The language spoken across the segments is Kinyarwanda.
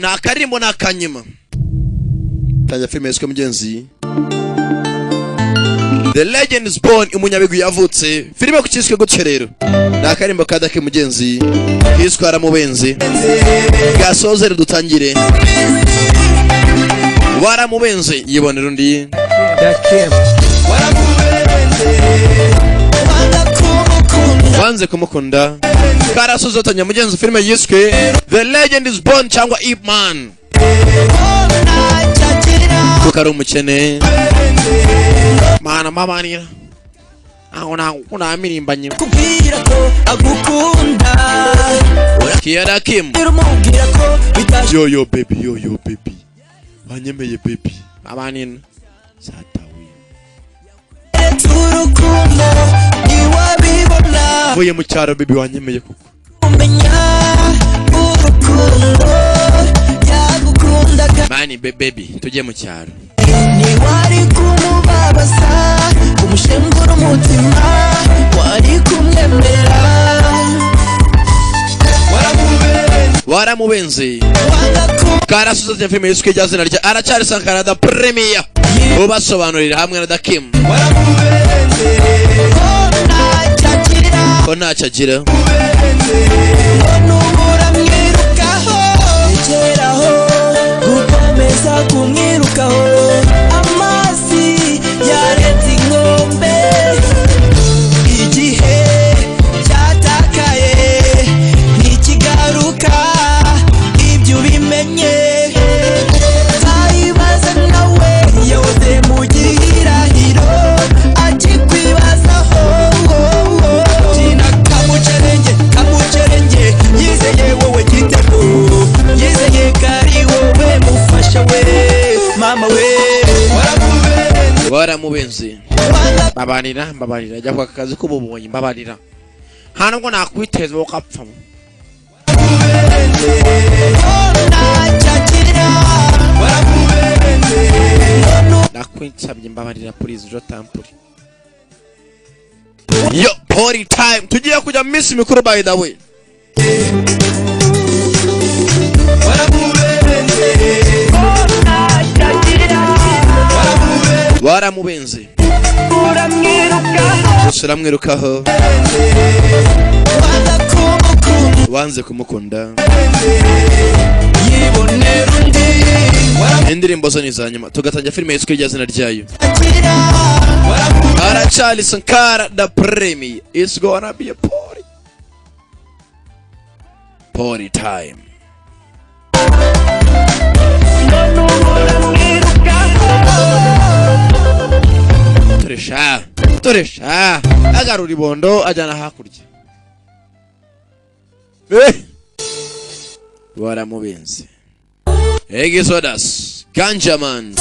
na karimbo na kanyima tanya filime yiswe mugenzi The Legend is Born. Umunyabigwi yavutse filime ku cyiswe gutyo rero na karimbo kadake mugenzi yiswara mubenzi gasoze dutangire waramubenze yibonera undi wanze kumukunda karasuzotanya mugenzi filime yiswe The Legend is Born cyangwa Ip Man kukari umukene mana mabanira una amirimbanye kubwira ko agukunda Kiyada Kim urumubwira ko yo baby wanyemeye baby abanina satawe turukundo niwabibona vuye mu cyaro baby wanyemeye kuko umenya urukundo yagukundaga mani baby tujye mu cyaro niwari kumubabaza umushengura umutima wari kumwemera waramubenze karasuze filime yiswe ryazina rya aracyari Sankara da Premier ubasobanurira hamwe na Dakim ko ntacyagira nubura mwirukaho igeraho gukomeza kumwirukaho amazi yarenze inkombe igihe cyatakaye ntikigaruka ibyo bimenye tayibaza nawe yoze mu gihirahiro akikwibazaho tina kamucerenge yizeye wowe gitego yizeye kari wowe mufasha we mama we waramubenze babarira jya kwa kazi k'ububonye babarira hano ngo nakwiteza ukapfa nakwinsabye mbabarira please jo tampuri yo party time tugiye kujya miss mikuru by the way waramubenze uramwirukaho wanze kumukunda indirimbo zo nizanyuma tugatangira filime yiswe ryazina ryayo aracyari Sankara da Premier. It's gonna be a party time. Turesha agarura ibondo ajyana hakurya waramubenze Agasobanuye Ganjaman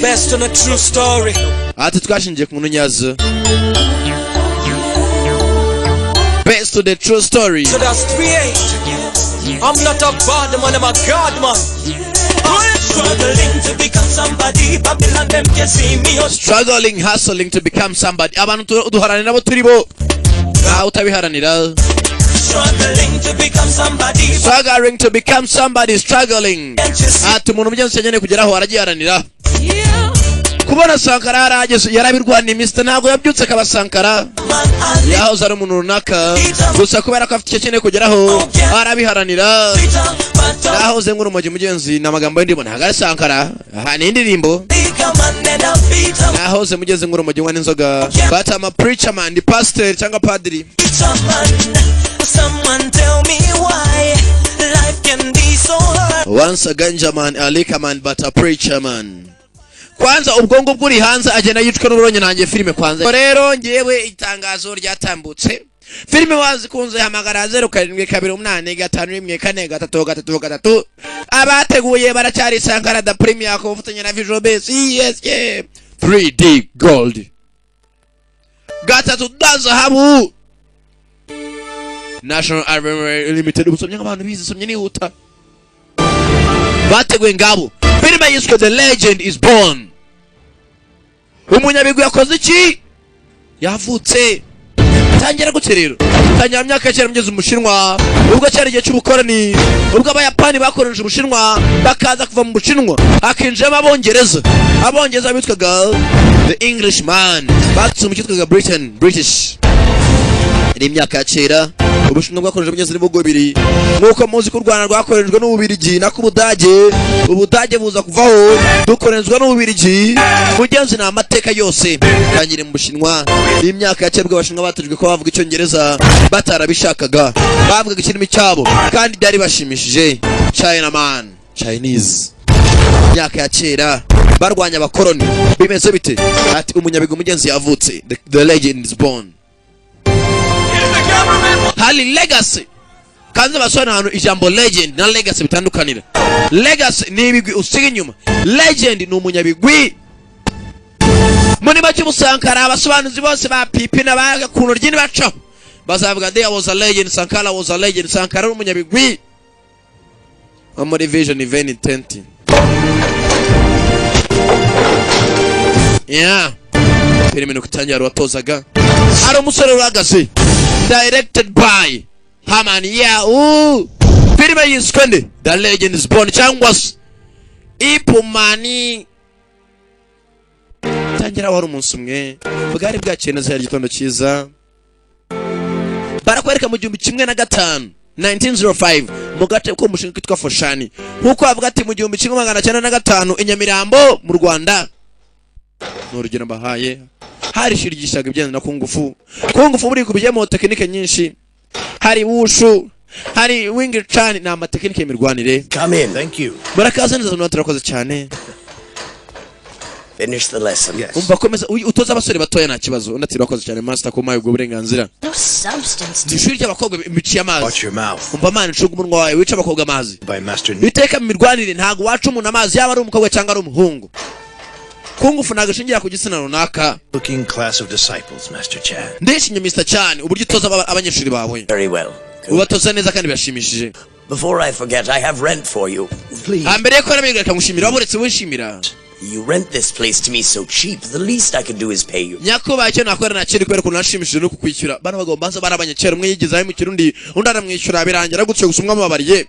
best on a true story ati twashingiye ku muntu nyazo based on the true story so that's 3-8 I'm not a bad man, I'm a god man. Struggling to become somebody, Babylon them can see me. Struggling, hustling to become somebody. Abantu duharanira abo turibo. Utabiharanira. Struggling to become somebody. Struggling to become somebody, struggling. Ati umuntu mugenzi cyane kugeraho aragiharanira. Kubona Sankara yarageze yarabirwaniye Mr ntago yabyutse kaba Sankara. Yahoze ari umuntu runaka. Gusa kubera ko afite cyane kugeraho arabiharanira. Yahoze nguru mugenzi namagambo ndimo ntaga Sankara. Aha ni indirimbo. Yahoze mugeze nguru mujyi n'inzoga. But I'm a preacher man, the pastor cyangwa padri. Someone tell me why life can be so hard. Once a ganja man, a liquor man, but a preacher man. Kwanza ubwongo bwuri hanze agenda yicwa n'uburonye nanjye filime kwanza. Rero ngiyewe itangazo ryatambutse. Filime wazikunze hamagara 07285143 abateguye baracyari Sankara da Premier ko ufatanya na Visual Base. Yes, 3D Gold. Gatatu dazahabu. National Armament Limited ubusomye nk'abantu bizi somye nihuta. Bateguye ngabo. Filime yiswe The Legend is Born. Umunyabigwi yakoze iki? Yavutse. bitangira gute rero? Tangira mu myaka cyera mugeze Umushinwa, ubwo cyari igihe cy'ubukoroni, ubwo abayapani bakoronje Ubushinwa, bakaza kuva mu Bushinwa, akinjira Abongereza. Abongereza bitwaga the Englishman, batse mu cyitwaga British. Iri myaka ya cyera Ubushinwa bwakoronje mugeze n'ibihugu bibiri, nk'uko muzi ko u Rwanda rwakorejwe n'Ububirigi na k'Ubudage, Ubudage buza kuvaho dukorenzwa n'Ububirigi. Mugenzi na amateka yose tangire mu Bushinwa. Iyi myaka ya cyera Abashinwa batujwe ko bavuga Icyongereza batarabishakaga, bavuga ikirimi cyabo kandi byari bashimishije. Chinese. Myaka ya cyera barwanya abakoroni, bimeze bite? Ati umunyabigwi mugenzi yavutse, the legend is born. Hali legacy kanze basona hano ijambo legend na legacy bitandukanira. Legacy ni ibigwi usiga inyuma, legend ni umunyabigwi. Muri make Sankara abasobanuzi bose ba pipi na baga kuno ryini bacaho bazavuga there was a legend, Sankara was a legend, Sankara umunyabigwi. Muri vision event intent. Yeah. Filime no kutangira watozaga. Ari umusore uragaze. Directed by Haman. Yeah. Filime yiskwende The Legend is Born cyangwa Ipumani. Tangira wari umunsi umwe bwari bwakeye neza ya gitondo cyiza, barakwereka mu 1905 1905 mu gace ko umushinga kitwa Foshani, nkuko bavuga ati mu 1905 Inyamirambo mu Rwanda. N'urugero mbahaye hari shirigishaga ibyenze na kungufu buri kubijyemo tekinike nyinshi, hari wushu, hari wing chan na amatekinike y'mirwanire. Come in. Thank you. Barakaza neza no turakoze cyane. Finish the lesson. Yes. Umva komeza utoza abasore batoya nta kibazo. Unatira wakoze cyane master ko maye ubwo burenganzira. No substance. Ishuri ry'abakobwa imici y'amazi. Watch your mouth. Umva man nshuga umunwa wawe wica abakobwa amazi. By master. Biteka mu mirwanire ntago wacu umuntu amazi yaba ari umukobwa cyangwa ari umuhungu. Kungufu nagashingira ku gitsina runaka. Looking class of disciples, Master Chan. Ndishimye Mr. Chan uburyo utoza abanyeshuri bawe. Very well. Ubatoza neza kandi bashimishije. Before I forget, I have rent for you. Please. Ambere ko nabigera kamushimira waburetse wishimira. You rent this place to me so cheap. The least I can do is pay you. Nyakuba cyo nakora nakiri kwera kunashimishije no kukwishyura. Bana bagomba baza barabanyekera umwe yigize aho mu kirundi undi aramwishyura birangira gutyo gusumwa mabariye.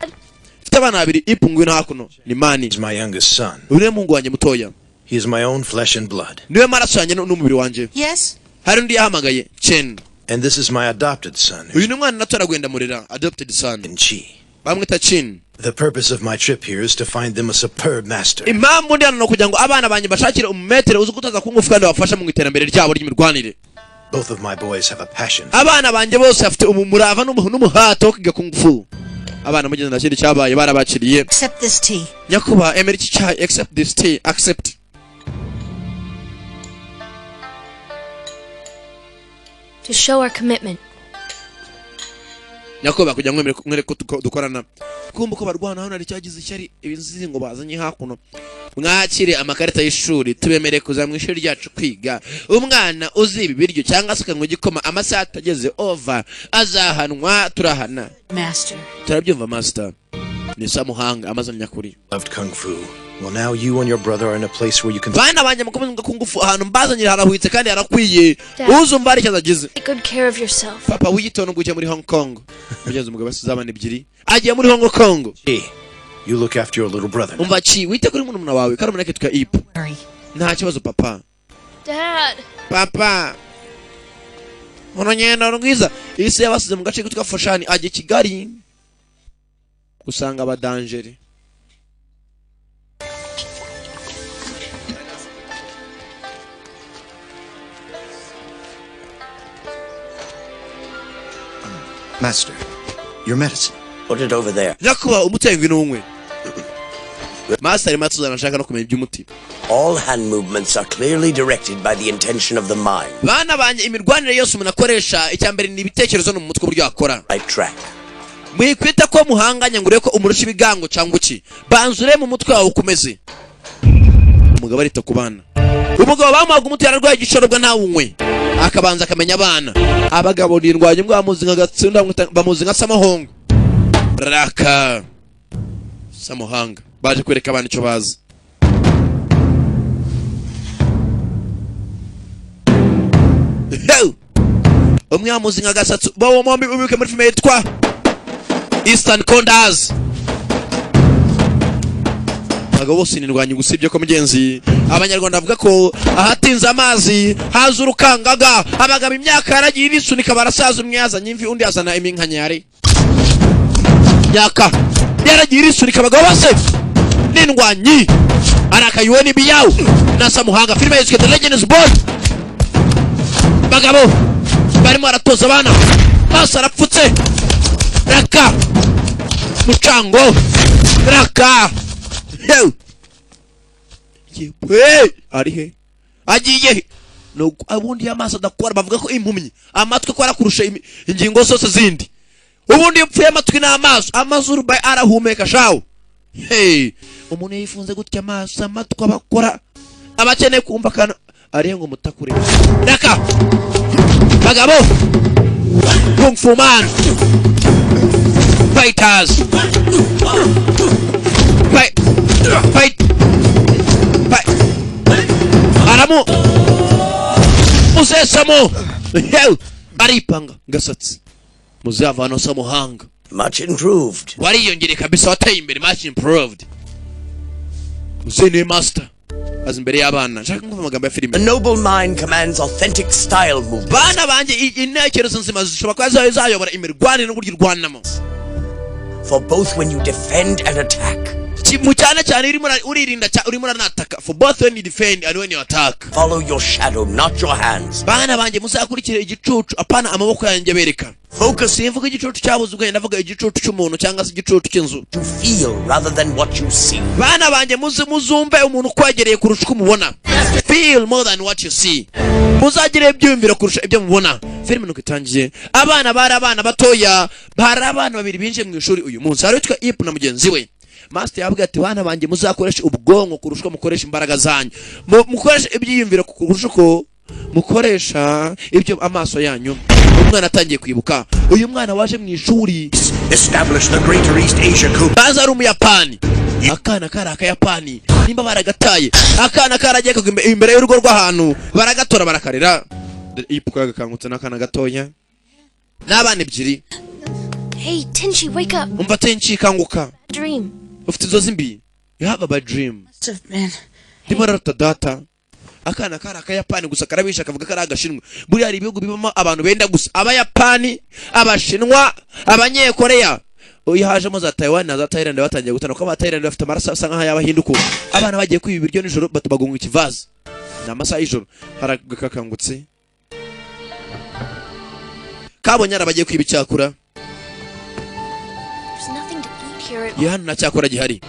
Mfite abana babiri ipungwe nta kuno ni mani. He's my youngest son. Uri mungu wanje mutoya. He is my own flesh and blood. Niwe maraso yanjye n'umubiri wanje. Yes. Hari undi yahamagaye Chen. And this is my adopted son. Uyu ni mwana natoragwenda murira, adopted son. Chi. Bamwita Chin. The purpose of my trip here is to find them a superb master. Impamvu ndi hano no kugira ngo abana banjye bashakire umumetere uzi gutaza kungufu kandi bafasha mu iterambere ryabo ry'imirwanire. Both of my boys have a passion. Abana banjye bose bafite umurava n'umuhato wo kwiga kungufu. Abana mugeze ndashiri cyabaye barabakiriye. Accept this tea. Nyakuba emeri cyayi accept this tea, accept. To show our commitment. Nyakuba kujya mwemere ko dukorana. Kumbuko barwana hano ari cyagize ishyari ibizinzi ngo bazanye hakuno. Mwakire amakarita y'ishuri tubemere kuza mu ishuri ryacu kwiga. Umwana uzi ibi biryo cyangwa se kanywe gikoma amasaha atageze over azahanwa turahana. Master. Turabyumva master. Ni samuhanga amazana nyakuri. Loved kung fu. Well, now you and your brother are in a place where you can. Bana banje mukomeza kungufu ahantu mbazanyira harahuitse kandi harakwiye. Uzumva ari cyazagize. Take good care of yourself. Papa wiyitona gujya muri Hong Kong. Mugeze umugabo asizabana ebyiri. Agiye muri Hong Kong. Hey, you look after your little brother. Umva chi wite kuri muna wawe kandi umuneke tuka ip. Nta kibazo papa. Dad. Papa. Ononyenda rungwiza. Isi yabasize mu gace kitwa Foshani aje Kigali. Usanga abadangere. Master, your medicine. Put it over there. Nyakuba umutengwe n'umwe. Master matuzana nshaka no kumenya iby'umuti. All hand movements are clearly directed by the intention of the mind. Bana banje imirwanire yose umuntu akoresha icyambere ni ibitekerezo no mu mutwe buryo akora. Right track. Mwikwita ko muhanganya ngure ko umurusha ibigango cyangwa uki. Banzure mu mutwe wawe ukomeze. Umugabo arita ku bana. Umugabo bamuhaga umuti yararwaye igishorobwa nta wunywe. Akabanza akamenya abana. Abagabo nirwanye mbwa bamuzi nka gatsinda bamuzi nka Samuhongo. Raka. Samuhanga. Baje kwereka abana icyo bazi. umwe yamuzi nka Gasatsi bo mombi ubike muri filime yitwa Eastern Condors. Abagabo bose nindwanye gusibye ko mugenzi abanyarwanda bavuga ko ahatinze amazi haza urukangaga. Abagabo imyaka yaragiye irisunika barasaza, umwe yazanye imvi undi yazana iminkanyari. Myaka yaragiye irisunika abagabo bose nindwanyi arakayuwe nibiyawo nasa muhanga. Filime yitwa The Legend is Born. Bagabo barimo aratoza abana bose arapfutse raka mucango raka yewe arihe agiye no abundi amaso adakora. Bavuga ko impumyi amatwi ko arakurusha ingingo zose zindi. Ubundi yapfuye amatwi n'amaso, amazuru bay arahumeka shawo. Umuntu yifunze gutya amaso amatwi abakora abakeneye kumva kana arihe ngo mutakure raka. Bagabo Kung Fu Man fighters fight aramu musesamo aripanga Gasatsi muzavano sa muhanga. Much improved. Wariyongere kabisa, wateye imbere. Much improved. Usene master azimbere y'abana. Nshaka kumva amagambo ya filime. A noble mind commands authentic style movement. Bana banje intekerezo nzima zishobora kwa zayobora imirwanire n'uburyo irwanamo. For both when you defend and attack. Mucyana cyane uririnda urimo uranataka. For both when you defend and when you attack. Follow your shadow, not your hands. Bana banje muzakurikira igicucu apana amaboko yanjye bereka. Focus. Imvuga igicucu cyabuze ubwenge, ndavuga igicucu cy'umuntu cyangwa se igicucu cy'inzu. To feel rather than what you see. Bana banje muzumve umuntu kwegereye kurusha uko mubona. Feel more than what you see. Muzagire ibyumviro kurusha ibyo mubona. Filime nuko itangiye. Abana batoya, abana babiri binje mu ishuri uyu munsi. Hari witwa Ip na mugenzi we. Master yabwiye ati bana banje muzakoresha ubwonko kurusha mukoresha imbaraga zanyu. Mukoresha ibyiyumviro kurusha ko mukoresha ibyo amaso yanyu. Umwana atangiye kwibuka. Uyu mwana waje mu ishuri Establish the Greater East Asia Coup. baza ari umuyapani. Akana kari akayapani nimba baragataye. Akana karagiye imbere y'urugo rw'ahantu baragatora barakarira. Ipuka gakangutse n'akana gatonya n'abana ebyiri. Hey, Tenchi, wake up. Umva Tenchi, kanguka. Dream. Ufite inzozi mbi. You have a bad dream. Must have been. Ndimo rata data. Akana kari akayapani gusa karabisha kavuga kari agashinwa. Buri hari ibihugu bibamo abantu benda gusa. Abayapani, abashinwa, abanyekoreya. Uyu hajemo za Taiwan na za Thailand batangiye gutana ko aba Thailand bafite amaraso asa nkaho yabahinduko. Abana bagiye kwiba ibiryo nijoro batubagunga ikivaza. Na amasaha y'ijoro haragakangutse. Kabonye arabagiye kwiba icyakura. There's nothing to eat here at Yana na cyakura gihari.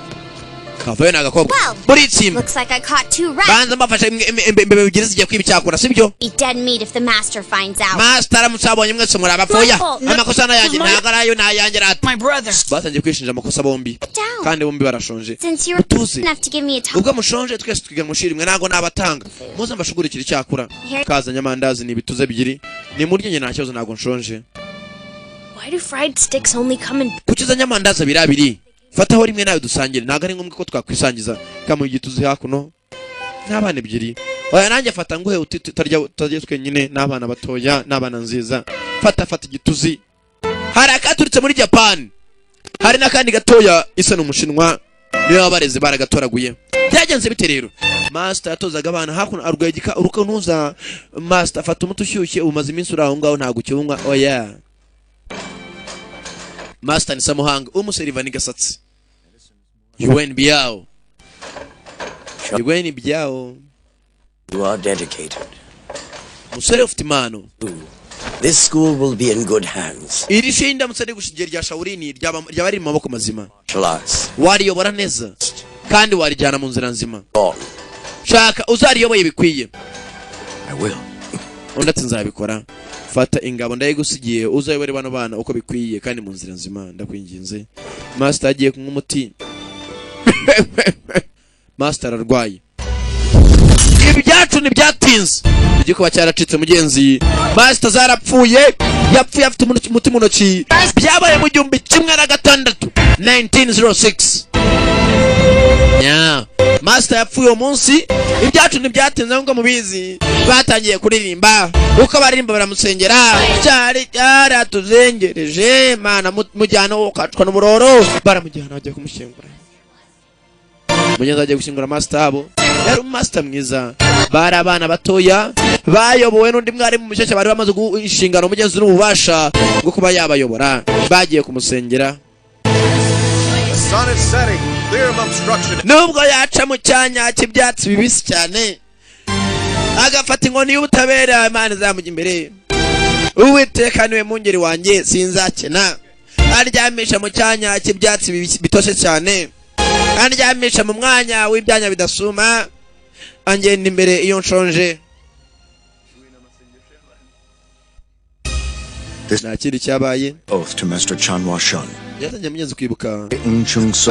Kavayo nagakobwa. Well, Muri team. looks like I caught 2 rats. Banza mbafasha imbebe bigira zigiye kwiba icyakura sibyo? Be dead meat if the master finds out. Master amusabonye mwese muri abapfoya. Michael, Amakosa nayanjye ntagarayo nayanjye rata. my brother. Batangiye kwishinja amakosa bombi. Down. Kandi bombi barashonje. Since you're Utuze. enough to give me a talk. Ubwo mushonje twese twiga mushiri mwe nago nabatanga. Muze mbashugurikira icyakura. Kaza nyamandazi ni bituze bigiri. Ni murye nge nacyozo nago nshonje. Why do fried sticks only come in? Kukiza nyamandazi abiri. Fataho rimwe nawe dusangire. Ntago ari ngombwa ko twakwisangiza. Kamu gituze hakuno. N'abana ebyiri. Oya nanjye fata nguhe utarya twenyine n'abana batoya n'abana nziza. Fata igituzi. Hari akaturutse muri Japan. Hari nakandi gatoya isa n'umushinwa. Niyo abareze baragatoraguye. Byagenze bite rero? Master atozaga abana hakuno arwegika urukanuza. Master fata umuti ushyushye umaze iminsi uraho ngaho ntago cyumwa. Oya. Master ni Samuhanga umuseriva ni Gasatsi. Yuen Biao. You are dedicated. Musore ufite impano. This school will be in good hands. Iri shinda musore gushigera rya Shaurini ryaba ari mu maboko mazima. Class. Wariyobora neza kandi warijyana mu nzira nzima. On. Shaka uzariyoboye bikwiye. I will. Undatse nzabikora. Fata ingabo ndayigusigiye uzayobore bano bana uko bikwiye kandi mu nzira nzima ndakwinginze. Master agiye kunywa umuti. Master arwaye. Ibyacu ni byatinze. Igikuba cyaracitse mugenzi. Master zarapfuye. Yapfuye afite umuti mu ntoki. Byabaye mu 1906. Yeah. master yapfuye umunsi ibyacu ntibyatinze ngo mubizi batangiye kuririmba uko baririmba baramusengera cyari yaratuzengereje mana mujyana ukacwa n'umuroro baramujyana bajya kumushyingura mugenzi agiye gushyingura master abo yari master mwiza bari abana batoya bayobowe n'undi mwarimu mushyashya bari bamaze inshingano mugenzi n'ububasha bwo kuba yabayobora bagiye kumusengera nubwo yaca mu cyanya cy'ibyatsi bibisi cyane agafata inkoni y'ubutabera Imana izamujya imbere Uwiteka niwe mungeri wanjye sinzakena aryamisha mu cyanya cy'ibyatsi bitoshe cyane andyamisha mu mwanya w'ibyanya bidasuma angenda imbere iyo nshonje nakiri cyabaye Oath to Master Chanwa Shun. yatangiye mugenzi kwibuka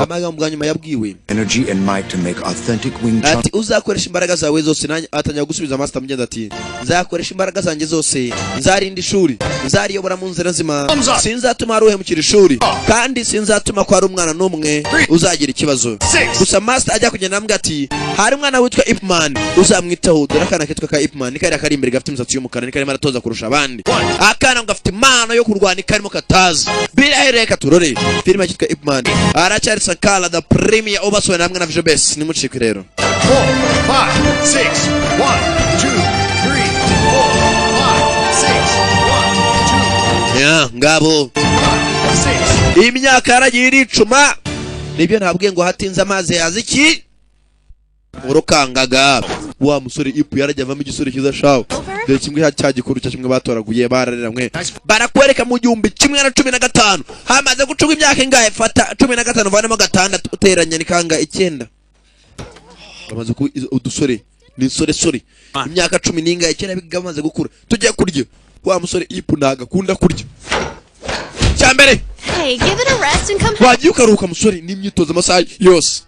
Amagambo bwa nyuma yabwiwe energy and might to make authentic Wing Chun. ati uzakoresha imbaraga zawe zose nanjye atangiye gusubiza master mugenzi ati nzakoresha imbaraga zanjye zose nzarinda ishuri nzariyobora mu nzira nzima sinzatuma aruhemukira ishuri kandi sinzatuma ko ari umwana n'umwe uzagira ikibazo gusa master ajya kugenda ambwa ati hari umwana witwa Ipman uzamwitaho dore akana kitwa ka Ipman kari akari imbere gafite imisatsi y'umukara nikari maratoza kurusha abandi akana ngafite impano yo kurwana karimo katazi birahereka turore filime kitwa Ipman aracyari Sankala the premier obasowe namwe na Vjobes nimucike rero 4, 5, 6, 1, 2, 3, 4, 5, 6, 1, 2, ya ngabo 6. imyaka yaragiye iricuma nibyo ntabwiye ngo hatinze amazi yaza iki urukangaga wa musore Ipu yarajya avamo igisore kiza shawo dore kimwe cya gikuru cya kimwe batoraguye barareramwe barakwereka mu 2015 hamaze gucugwa imyaka ingahe fata 15 vanemo 6 uteranya nikanga 9 bamaze ku udusore ni sore imyaka 10 ninga 9 bigamaze gukura tujye kurya wa musore Ipu nagakunda kurya cyambere Hey, give it a rest and come. wagiye ukaruhuka musore n'imyitozo amasaha yose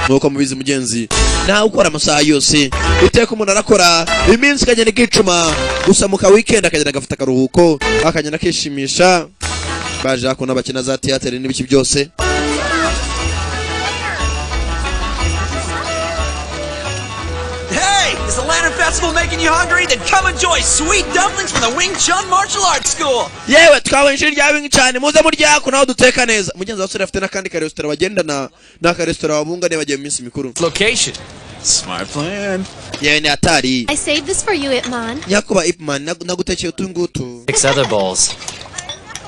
nuko mubizi mugenzi nawe ukora amasaha yose iteka umuntu arakora iminsi kagenda ikicuma gusa muka weekend akagenda agafata akaruhuko akagenda akishimisha baje akona bakina za theater n'ibiki byose Hey, is the Lantern Festival making you hungry? Then come enjoy sweet dumplings from the Wing Chun Martial Arts School. yewe twabonye rya Wing Chun muze murya ko naho duteka neza mugenzi wasore afite nakandi ka restaurant bagenda na ka restaurant wabungane bagiye mu minsi mikuru Location. Smart plan. yewe ni atari I saved this for you, Ipman. nyakuba Ipman nagutekeye utungutu 6 other bowls.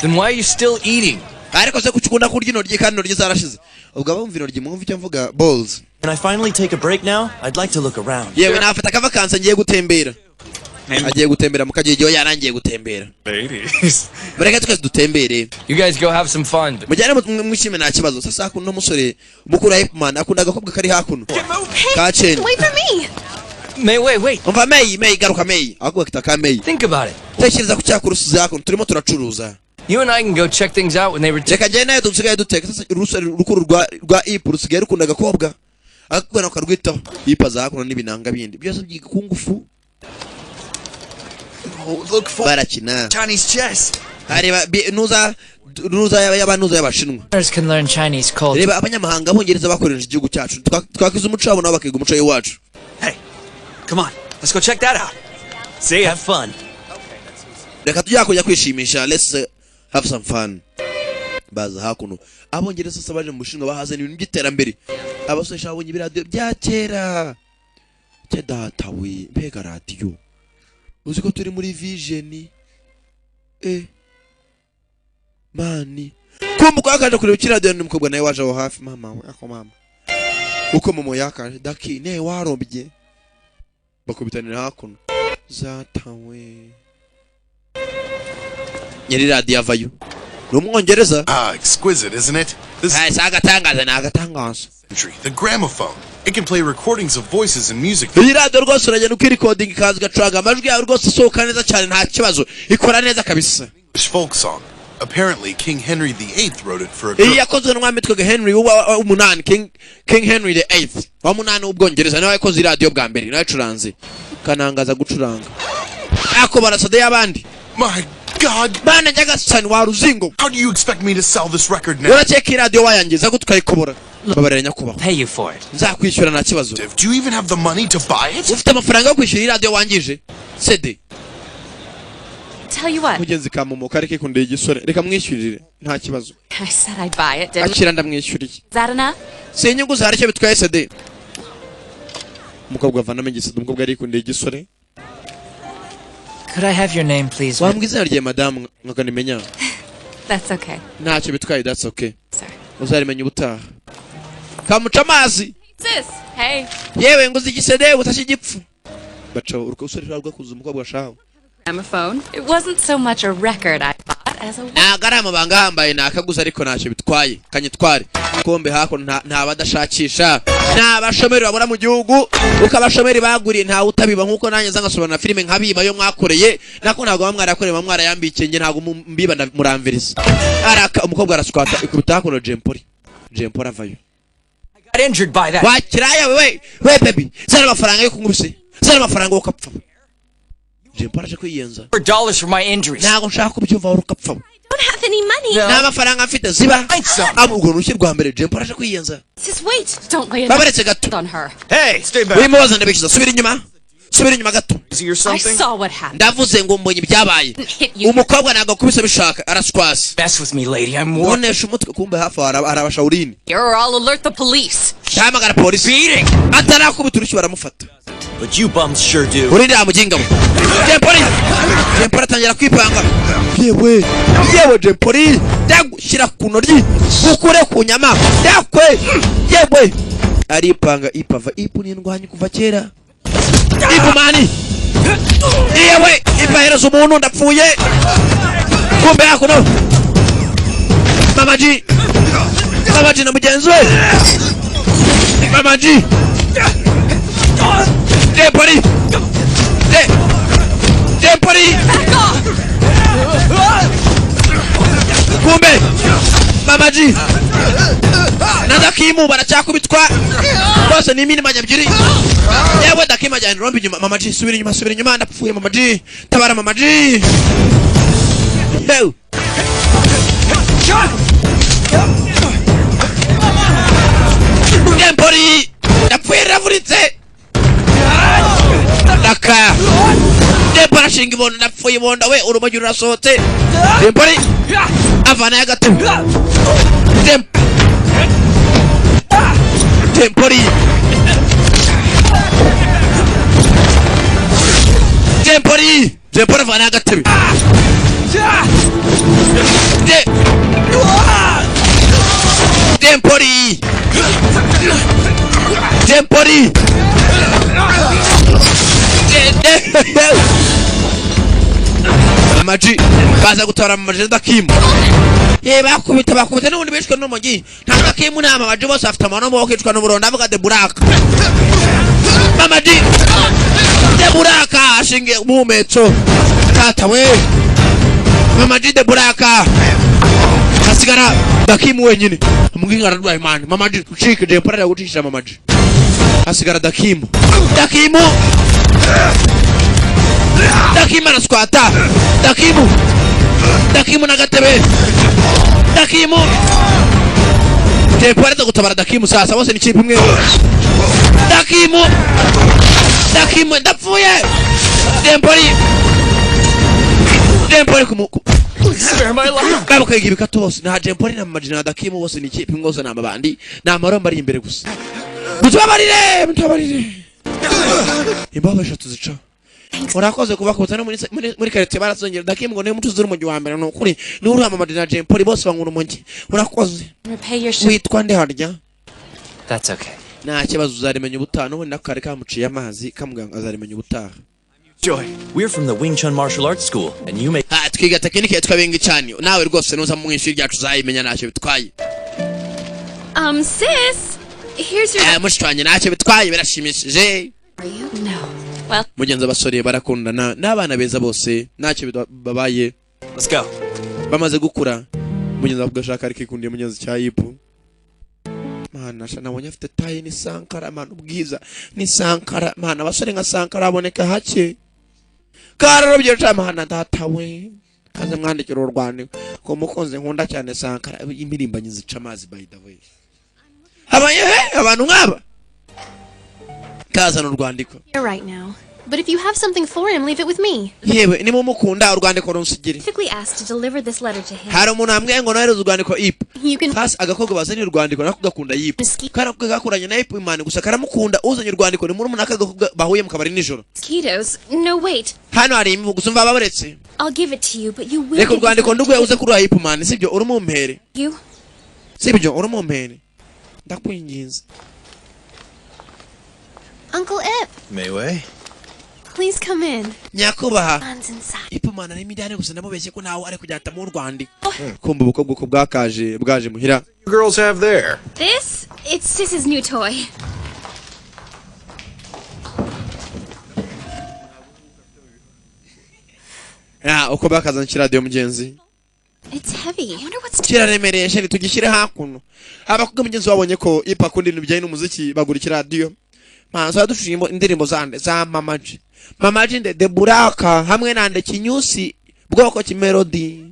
Then why are you still eating? ariko se kuchukunda kurya intoryi kandi intoryi zarashize ubwo abumva intoryi mwumva icyo mvuga balls Can I finally take a break now? I'd like to look around. yewe nafata kavakansa ngiye gutembera agiye gutembera mukagege yarangiye gutembera Ladies. bareka twese dutembere You guys go have some fun. mujyane mwishime nta kibazo sasa hakuno umusore mukuru Ipman akunda agakobwa kari hakuno kaceni Wait for me. May, wait. umva May garuka May akubwa kitaka May Think about it. tekereza ku cyakurusize hakuno turimo turacuruza You and I can go check things out when they return. reka jye nayo dusigaye duteka sasa urusore rukuru rwa Ipu rusigaye rukunda agakobwa akubwana ukarwitaho yipaza hakuno n'ibinanga bindi byose byiga ku ngufu Oh, look for barakina Chinese chess. areba nuza y'abashinwa Can learn Chinese culture. reba abanyamahanga abongereza bakoresha igihugu cyacu twakiza umuco wabo nabo bakiga umuco w'iwacu Hey, come on. Let's go check that out. See ya. Have fun. reka tujya kujya kwishimisha let's have some fun baza hakuno abongereza sasa baje mu Bushinwa bahazana ibintu by'iterambere abasore shabonye ibiradiyo bya kera datawe mbega radiyo uzi ko turi muri vision mani kumbuka akaje kureba kiradiyo n'umukobwa nawe waje aho hafi mama we ako mama uko momo yakaje daki ne warombye bakubitanira hakuno zatawe nyeri radiyo avayo n'umwongereza Exquisite, isn't it? This agatangaza nagatangaza country, the gramophone. It can play recordings of voices and music. iyi radiyo rwose uragenda ukirikodinga ikaza igacuranga amajwi yawe rwose asohoka neza cyane nta kibazo ikora neza kabisa English folk song. Apparently, King Henry VIII wrote it for a iyi girl. yakozwe n'umwami witwaga Henry w'umunani King Henry the 8th wa munani w'ubwongereza niwe yakoze iradiyo bwa mbere nawe yacuranze kanangaza gucuranga ako barasade y'abandi My God! Bana nyagasani wa ruzingo. How do you expect me to sell this record now? Uracheka radio wayangiza gutukayikobora. Babarira nyakubahwa. Pay you for it. Nzakwishyura nta kibazo. Do you even have the money to buy it? Ufite amafaranga yo kwishyura radio wangije? CD. Tell you what. Mugenzi kamumoka areke kundeye igisore. Reka mwishyurire nta kibazo. I said I'd buy it, didn't I? Akira ndamwishyuriye. Is that enough? Senyungu zari cyo bitwaye CD. Umukobwa avana mengisado umukobwa ari kundeye igisore. Could I have your name, please? Wambwiza rye madam ngakanimenya. That's okay. Ntacyo bitwaye, that's okay. Sir. Uzarimenya ubutaha. Kamuca amazi. Sis, hey. Yewe nguzi igisede utashigipfu. Baca urukosore rwa kuza umukobwa ashaho. Gramophone. It wasn't so much a record I bought as a Nagarama banga hambaye nakaguza ariko ntacyo bitwaye. Kanyitware. Kombe hako nta badashakisha. Nta bashomeri babura mu gihugu. Ukabashomeri baguriye nta utabiba nkuko nanjye zangasobana filime nkabiba yo mwakoreye. Nako ntago bamwarakoreye bamwara yambike nge ntago mbiba muramviriza. Araka umukobwa araswata ikubita hako no Jempori. Jempori avayo. I got injured by that. Wakiraya we baby. Zana amafaranga yo kunkubise. Zana amafaranga ukapfa. Jempori aje kwiyenza. $4 for my injuries. Ntago nshaka kubyumva urukapfa. I don't have any money. No. Nta mafaranga mfite ziba. Amuguru ushyirwa mbere Jempori aje kwiyenza. Sis, wait. Don't lay Babaretse gato. on her. Hey, stay back. Wimubaza ndabikiza subira inyuma. Subira inyuma gato. Is he or I something? saw what happened. Ndavuze ngo mbonye ibyabaye. Hit you. Umukobwa ntago kubise bishaka araswasi. Mess with me, lady. I'm war. Nonesha umutwe kumbe hafi arabashaurini. Or I'll alert the police. Shamagara polisi. Beating. Atarakubita urushyi baramufata. But you bums sure do. Urinde amuginga we. Jempori. Jempori atangira kwipanga. Yewe. Yewe Jempori. Ndagushyira ku noryi. Ukure ku nyama. Yakwe. Yewe. Aripanga ipava ipu n'indwanyi kuva kera. Igumani. Yewe. Ipahereza umuntu ndapfuye. Kumbe hakuno. Mamaji. Mamaji na mugenzi we. Mamaji. Jempori. Jempori. Kumbe. Mamaji. Nadakimu baracyakubitwa. Bose ni mini manyabyiri. Yewe dakima jana rombi nyuma. Mamaji subira inyuma ndapfuye Mamaji. Tabara Mamaji. Yo. Jempori. Ndapfuye ravuritse. Daka. Jempori ashinga ibondo ndapfuye ibondo we urumogi rurasohotse. Jempori. Avana ya gato. Jempori. Jempori. Jempori avana ya gato. Jempori. Jempori. Mamaji baza gutora Mamaji dakimu. Bakubita n'ubundi bishwe n'umugi. Nta dakimu nta Mamaji bose afite amano mo kwicwa n'uburonda avuga de buraka. Mamaji de buraka ashinge umumetso. Tata we. Mamaji de buraka. Hasigara dakimu wenyine. Muginga ararwaye man. Mamaji ucike de parara gucisha Mamaji. Hasigara dakimu. Dakimu. Dakimu araswata. Dakimu na gatebe. Dakimu. Jempori gutabara Dakimu sasa bose ni kipe imwe. Dakimu ndapfuye. Jempori kumuku. Spare my life. Babuka igibikato bose na Jempori na Mamaji na Dakimu bose ni kipe imwe bose n'amabandi. Na maromba ari imbere gusa. Mutabarire. Imbaho eshatu zica. Urakoze kubakubita no muri karete barazongera Dakimu ngo ne mutuzi urumogi wa mbere no kuri n'uru Mamaji na Jempori bose bangura urumogi. Urakoze. Repay your ship. Witwa nde harya? That's okay. Nta kibazo uzarimenya ubutaha n'ubundi nakare kamuciye amazi kamuganga azarimenya ubutaha. Joy, we're from the Wing Chun Martial Arts School, and you may... Twiga tekinike twabenga cyane. Nawe rwose nuza mu mwishuri ryacu uzayimenya ntacyo bitwaye. Sis, here's your... Mushwanye ntacyo bitwaye birashimishije. Are you? No. Well, Mugenzi abasore barakundana n'abana beza bose ntacyo babaye. Let's go. Bamaze gukura. Mugenzi abugashaka ariko ikundiye mugenzi cya yipu. Mana shana nabonye afite tayi ni Sankara mana ubwiza ni Sankara mana abasore nka Sankara aboneka hake. Kararobye cha mana data we. kaze mwandikira urwandiko ko mukunze nkunda cyane Sankara imirimbanyi zica amazi by the way habaye abantu nk'aba kaza n'urwandiko You're right now. But if you have something for him, leave it with me. yewe nimu mukunda urwandiko runsigire Specifically asked to deliver this letter to him. hari umuntu amwe ngo nohereza urwandiko ipu You can hasi agakobwa bazanye urwandiko nako gakunda yipu karakubwe gakuranye na ipu imana gusa karamukunda uzanye urwandiko ni muri umuntu akagakobwa bahuye mu kabari nijoro mosquitoes. No, wait. hano hari imivugo gusa umva babaretse I'll give it to you, but you will reka give urwandiko it nduguye uze kuri ipu imana sibyo uri mu mpere you. sibyo uri mu mpere ndakwinginze Uncle Ip, Mayway? please come in. nyakubaha Man's inside. ipu imana n'imi ndani gusa ndamubeshye ko nawe ari kujyata mu urwandiko kumva ubukobwa ko bwakaje bwaje muhira You girls have there? This? It's Sis's new toy. uko bakazana kiradiyo mugenzi It's heavy. I wonder what's kiraremereye sheri tugishyire hakuno abakobwa mugenzi babonye ko ipa kundi ibintu bijyanye n'umuziki bagura kiradiyo manza dushimbo indirimbo zande za mamaji de buraka hamwe nande kinyusi bwoko kimelody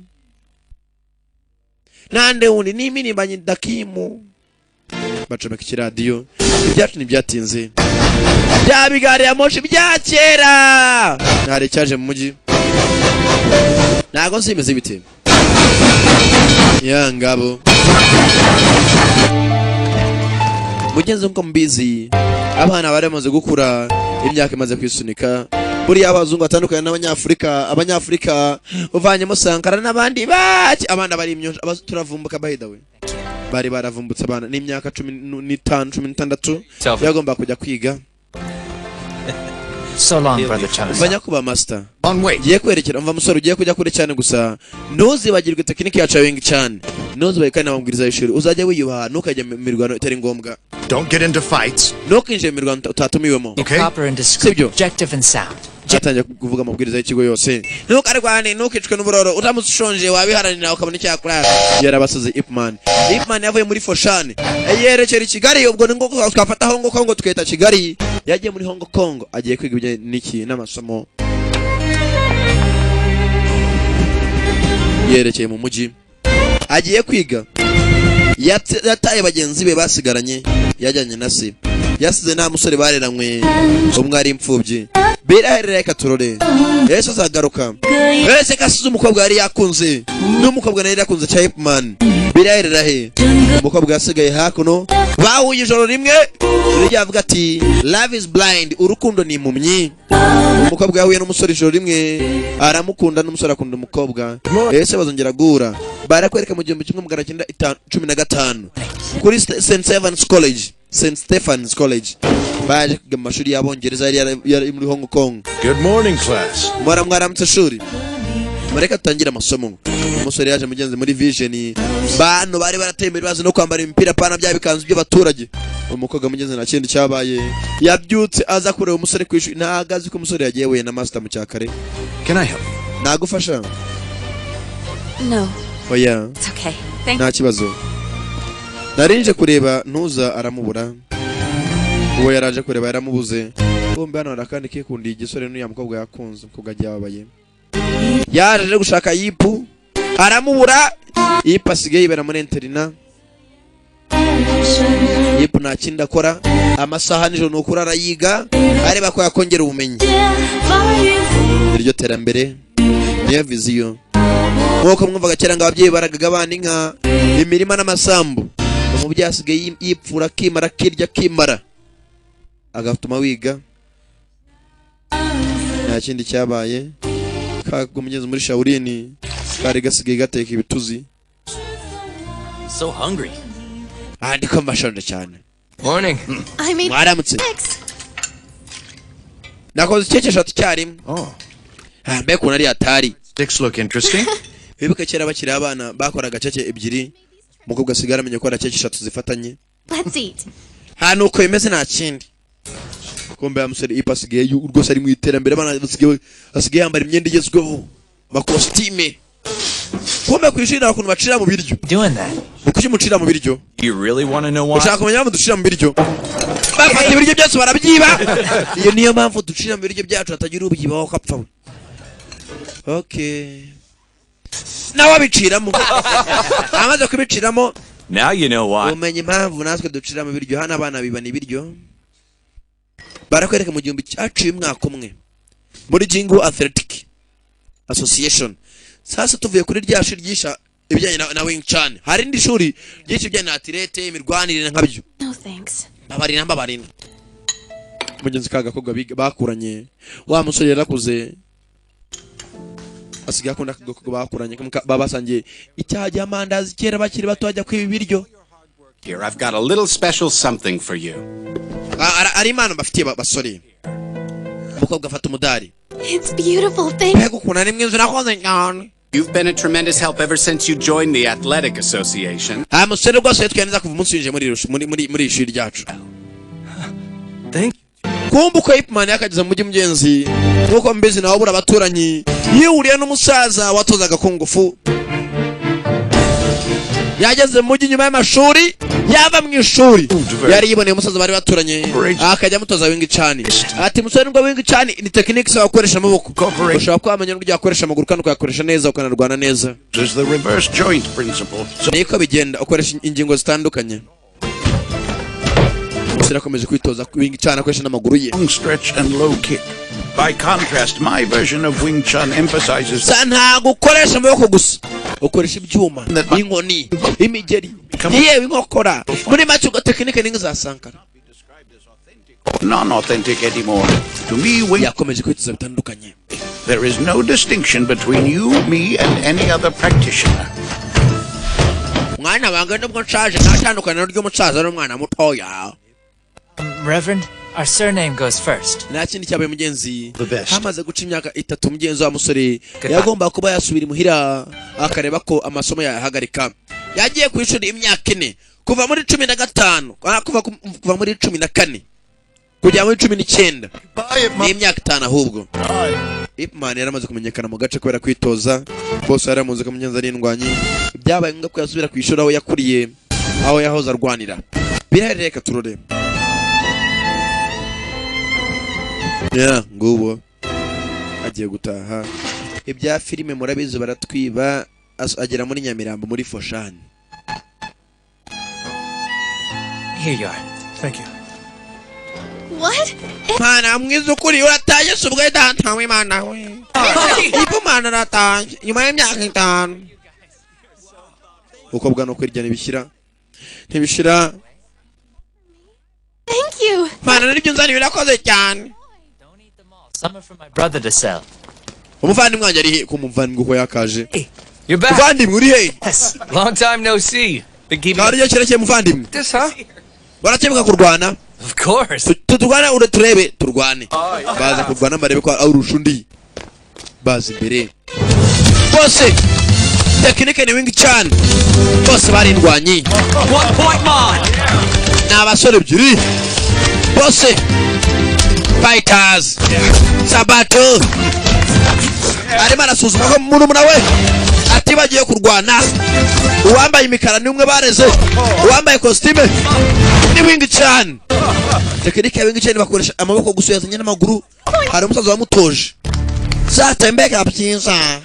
nande undi n'imirimbanye dakimu bacomeka kiradiyo ibyacu ntibyatinze bya bigari ya moshi bya kera ntare cyaje mu mujyi ntago nsimeze bite ya ngabo mugenzi nko mbizi abana bari bamaze gukura imyaka imaze kwisunika buriya abazungu batandukanye abanyafurika uvanyemo Sankara n'abandi baki abana bari imyonje turavumbuka bahidawe bari baravumbutse abana n'imyaka 15 16 yagomba kujya kwiga So long, Brother Charles. banya kuba master On wait. giye kwerekera umva musore ugiye kujya kure cyane gusa ntuzibagirwe tekinike ya chawing cyane ntuzibagirwe n'amabwiriza y'ishuri uzajya wiyubaha ntukajya mu mirwano itari ngombwa Don't get into fights. ntukinjire mu mirwano utatumiwemo Okay. Proper and discreet, Sibyo. objective and sound. atangiye kuvuga amabwiriza y'ikigo yose ntukarwane ntukicwe n'uburoro uramutse ushonje wabiharanira ukabona icyakora yarabasaze Ipman yavuye muri Foshan yerekera i Kigali ubwo ni ngo twafata Hong Kong tweta Kigali yagiye muri Hong Kong agiye kwiga ibijyanye n'iki n'amasomo yerekeye mu mujyi agiye kwiga yataye bagenzi be basigaranye yajyanye na se yasize nta musore bareranywe umwe ari imfubyi biraherera katurore Yesu azagaruka ese kasize umukobwa yari yakunze n'umukobwa yari yakunze cha Ipman biraherera he umukobwa yasigaye hakuno bahuye ijoro rimwe ryavuga ati love is blind urukundo ni impumyi umukobwa yahuye n'umusore ijoro rimwe aramukunda n'umusore akunda umukobwa ese bazongera guhura barakwereka mu 1915 kuri St. Stephen's College baje kwiga mu mashuri y'abongereza yari muri Hong Kong. Good morning, class. Mwaramutse shuri mureka tutangira amasomo umusore yaje mugenzi muri vision bantu bari baratembera bazi no kwambara imipira pana bya bikanzu by'abaturage umukobwa mugenzi na kindi cyabaye yabyutse aza kureba umusore kwishuri ntagazi ko umusore yagiye we na master mu cyakare. Can I help? Nagufasha? No, Oya it's okay. Thank nta kibazo narinje kureba ntuza aramubura uwo yaraje kureba yaramubuze bombe hano arakandi kikundi igisore n'uya mukobwa yakunze umukobwa ryabaye yaje gushaka yipu aramubura yipu asigaye yibera muri interina yipu nta kindi akora amasaha nijoro ni ukuri arayiga areba ko yakongera ubumenyi iryo terambere niyo viziyo nk'uko mwumvaga kera ngo ababyeyi baragaga abana inka imirima n'amasambu umubyeyi asigaye yipfura akimara akirya akimara agatuma wiga nta kindi cyabaye kagumugeze muri Shaolin kari gasigaye gateka ibituzi. So hungry. Ndiko mbashonje cyane. Morning. I made Mwaramutse. Nakoze cece shot cyarimwe. Oh. Mbe kuna ari atari. Sticks look interesting. Bibuka kera bakiri abana bakoraga cece ebyiri. Mukobwa sigara amenye ko ara cece shot zifatanye. Let's eat. Hano uko imeze nta kindi. Kombe ya musore ipasigaye urwose ari mu iterambere bana basigaye yambara imyenda igezweho. Makostime. Kombe kwishira akuntu bacira mu biryo. Doing that. Ukuki mucira mu biryo? You really want to know why? Ushaka kumenya mpamvu ducira mu biryo? Bafata ibiryo byose barabyiba. Iyo niyo mpamvu ducira mu biryo byacu atagira ubyibaho kapfa. Okay. nawe abiciramo amaze kubiciramo. Now you know why. Umenye impamvu natwe duciramo ibiryo hano abana bibana ibiryo. Barakwereka mu gihumbi cyaciye umwaka umwe muri Jingu Athletic Association. Sasa tuvuye kuri rya shuri ryisha ibijyanye na Wing Chun. Hari indi shuri ryisha ibijyanye na atlete imirwanire nkabyo. No thanks. Babarina. Mugenzi kagakobwa bakuranye. Wa musore yarakuze. Asigaye akunda kagakobwa bakuranye babasangiye icyaha cy'amandazi kera bakiri bato bajya kwiba ibiryo. Here, I've got a little special something for you. Ari impano bafitiye basore. Umukobwa afata umudari. It's beautiful, thank you. You've been a tremendous help ever since you joined the Athletic Association. Musore rwose tweneza kuva umunsi winje muri ishuri ryacu. Thank you. Kumbuka Ipman yakageza mu mugenzi nuko mbezi nawe bura abaturanyi yihuriye n'umusaza watozaga kungufu. Yageze mu mujyi nyuma y'amashuri yava mu ishuri yari yiboneye umusaza bari baturanye akajya mutoza Wing Chun. Ati musore ngo Wing Chun ni techniques wakoresha amaboko ushobora kwamenya n'uburyo yakoresha amaguru kandi ukayakoresha neza ukanarwana neza. Is the reverse joint principle. Niko bigenda ukoresha ingingo zitandukanye. Musore akomeje kwitoza Wing Chun akoresha n'amaguru ye. Long stretch and low kick. By contrast, my version of Wing Chun emphasizes nta gukoresha amaboko gusa ukoresha ibyuma inkoni imigeri yewe inkokora muri make tekinike ninga za Sankara non-authentic anymore. To me, Wing yakomeje kwitoza bitandukanye. There is no distinction between you, me, and any other practitioner. Mwana wange nubwo nshaje natandukana n'umusaza n'umwana mutoya. Reverend, our surname goes first. Nakindi cyabaye mugenzi The best. hamaze guca imyaka 3 mugenzi wa musore yagomba kuba yasubira imuhira akareba ko amasomo yahagarika. Yagiye ku ishuri imyaka 4 kuva muri 15 kuva muri 14 kujya muri 19 ni imyaka 5 ahubwo. Ipman yaramaze kumenyekana mu gace kubera kwitoza bose yaramuze kamenyenza n'indwanyi byabaye ngombwa ko yasubira ku ishuri aho yakuriye aho yahoze arwanira. Birareka turore. Ngubo agiye gutaha ibya filime murabizi baratwiba agera muri Nyamirambo muri Foshan. Here you are. Thank you. What? Mana mwiza ukuri urataye subwe danta we mana we. Ipo mana rataye nyuma y'imyaka 5. Uko bwa no kwirya ntibishira. Thank you. Mana nibyo nzani birakoze cyane. Some are for my brother to sell. Umuvandimwe wanjye ari ku muvandimwe uko yakaje. Hey, you're back. Muvandimwe uri he? Yes. Long time no see. Been keeping Kari cyo muvandimwe. this, huh? Baratebuka kurwana. Of course. Turwana turebe turwane. Baza kurwana barebe ko arusha undi. Baza imbere. Bose tekinike ni Wing Chun. Bose barindwanyi. 1 point man. N'abasore ebyiri. Bose fighters. Sabato. Arimo arasuzuma ko umuntu nawe ati bagiye kurwana. Uwambaye imikara ni umwe bareze. Uwambaye costume ni Wing Chun. Tekinike ya Wing Chun bakoresha amaboko gusa yazanye n'amaguru. Hari umusaza wamutoje. Zatembeka byinza.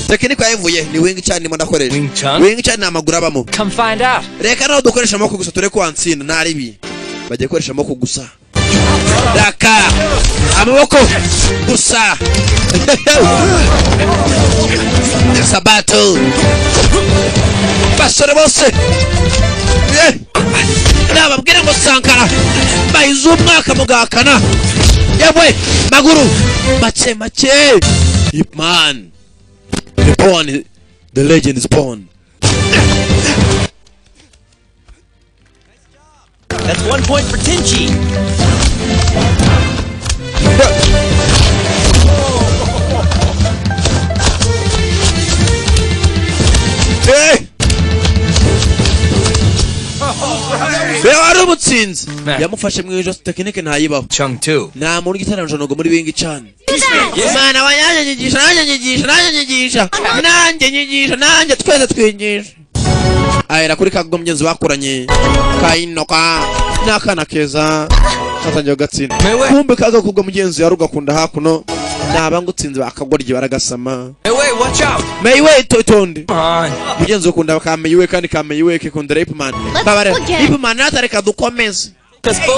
Tekinike yavuye ni Wing Chun mo ndakoresha. Wing Chun? Wing Chun ni amaguru abamo. Come find out. Reka nawe dukoresha amaboko gusa ture ko ansina naribi. Bagiye koresha amaboko gusa. Raka amaboko gusa. Sabato. Basore bose. Nababwira ngo Sankara bayize umwaka mugakana. Yewe maguru make. Ipman. The legend is born. That's 1 point for Tinchi. Hey! Umutsinzi yamufashe mu ijosi tekinike ntayibaho. Chung too. Nta muntu gitaranjwe ngo muri Wing Chun. Imana wanyanyigisha nanjye twese twigisha. Ahera kuri kaggo mugenzi bakuranye kainoka n'akana keza katangiye gatsinda. Kumbe kaga kugwa mugenzi yarugakunda hakuno naba ngutsinze bakagorye baragasama. Hey, wait, watch out. Mayiwe totonde. Come on. Mugenzi ukunda kamayiwe kandi kamayiwe ke kondera Ipman. Babare Ipman natareka dukomeze.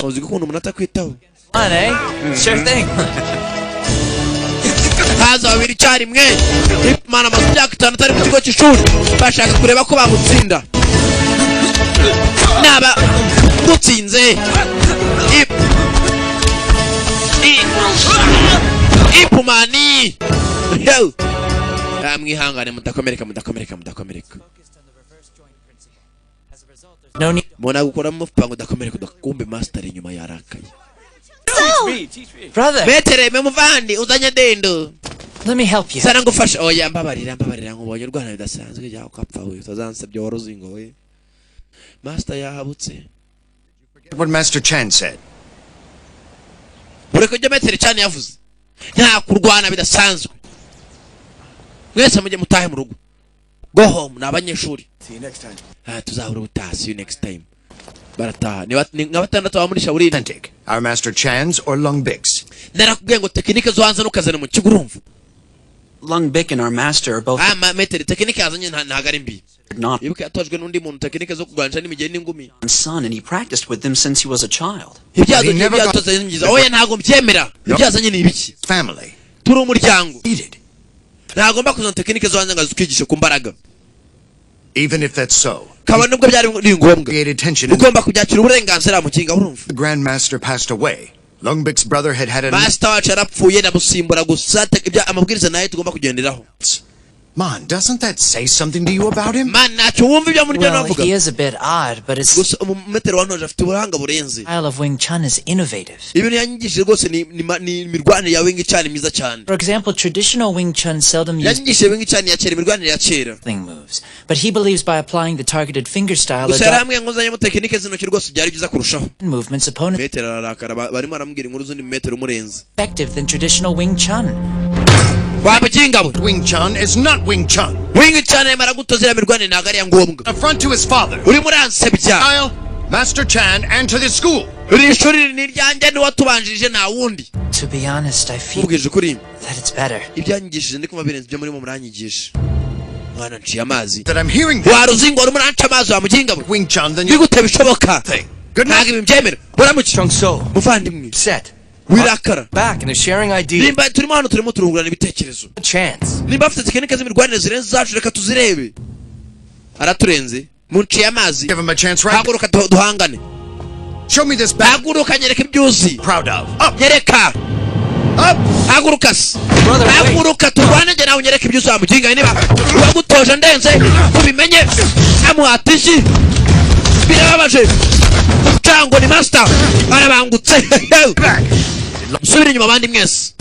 Uzi gukunda umuntu atakwitaho. On, eh? Sure thing. Haza babiri cyarimwe. Ipman amaze imyaka 5 atari mu kigo cy'ishuri. Bashaka kureba ko bamutsinda. Naba gutsinze. Ipumani. Yo. Mwihangane mudakomereka. No need. Mona gukora mu mpango udakomereka kumbe master inyuma yarakaye. Brother, Betere muvandi uzanye dendo. let me help you. Sana ngufasha oya mbabarira nkubonye urwana bidasanzwe jya ukapfa we utazansebye waruzingo we. Master yahabutse. What Master Chan said. Ureko je metere cyane yavuze. Nta kurwana bidasanzwe. Mwese mujye mutahe mu rugo. Go home nabanyeshuri. See you next time. Tuzahura ubutaha. See you next time. Barataha. Ni ngabatandatu wa muri shawuri. Authentic. Our Master Chan's or Lung Bik's? Narakubwiye ngo tekinike zo hanze nukazana mu kigurumvu. Lung Bik and our master are both metere tekinike yazanye ntagari mbi. not Ibuke atojwe n'undi muntu tekinike zo kugwanisha n'imigeni n'ingumi. son, and he practiced with them since he was a child. Ibyazo byatoze n'imyiza. Oya ntago mbyemera. Ibyazanye ni ibiki? Family. Turi umuryango. Needed. Ntagomba kuzana tekinike zo hanze ngo azukigishe ku mbaraga. Even if that's so. Kabone nubwo byari ngombwa. Created tension. Ugomba kubyakira uburenganzira mu kinga urumva. The Grand Master passed away. Lung Bik's brother had a Master wacu yarapfuye ndamusimbura gusa ibya amabwiriza naye tugomba kugenderaho. Man, doesn't that say something to you about him? Man, ntacyo wumva ibyo muri byo Well, navuga. he is a bit odd, but his Gusa umumetero wanoje afite uburanga burenze. style of Wing Chun is innovative. Ibintu yanyigishije rwose ni imirwanire ya Wing Chun myiza cyane. For example, traditional Wing Chun seldom uses Yanyigishije Wing Chun ya kera, imirwanire ya kera. thing moves, but he believes by applying the targeted finger style Gusa yaramwe nguzanye mu tekinike z'intoki rwose byari byiza kurushaho. movements opponents Metero arakara barimo aramubwira inkuru z'undi metero umurenze. effective than traditional Wing Chun. Wabuginga bwe. Wing Chun is not Wing Chun. Wing Chun yamara gutoza imirwanire ntago ari ya ngombwa. Affront to his father. Uri muransebya. Style, Master Chan, and to this school. Uri ishuri ni ryanjye ni watubanjirije nta wundi. To be honest, I feel Ubwije kuri that it's better. ibyanyigishije ndi kumva birenze byo muri mu muranyigisha. Mwana nciye amazi. That I'm hearing Waruzingo uri muranca amazi wa muginga bwe. Wing Chun than you Bigute bishoboka. think. Good night. Ntago imbyemera. Buramuki. Chungso, Muvandimwe. set. Wirakara. Back and they're sharing ideas. Nimba turimo hano turimo turungurana ibitekerezo. A chance. Nimba afite tekinike z'imirwanire zirenze zacu reka tuzirebe. Araturenze. Munciye amazi. Give him a chance right. Haguruka duhangane. Show me this back. Haguruka nyereka ibyuzi. Proud of. Up. Nyereka. Up. Haguruka. Brother, wait. Haguruka turwane njye nawe nyereka ibyuzi wa muginga niba wagutoje ndenze ubimenye amuhatishi. Birababaje. Chango ni master arabangutse. Subira inyuma abandi mwese.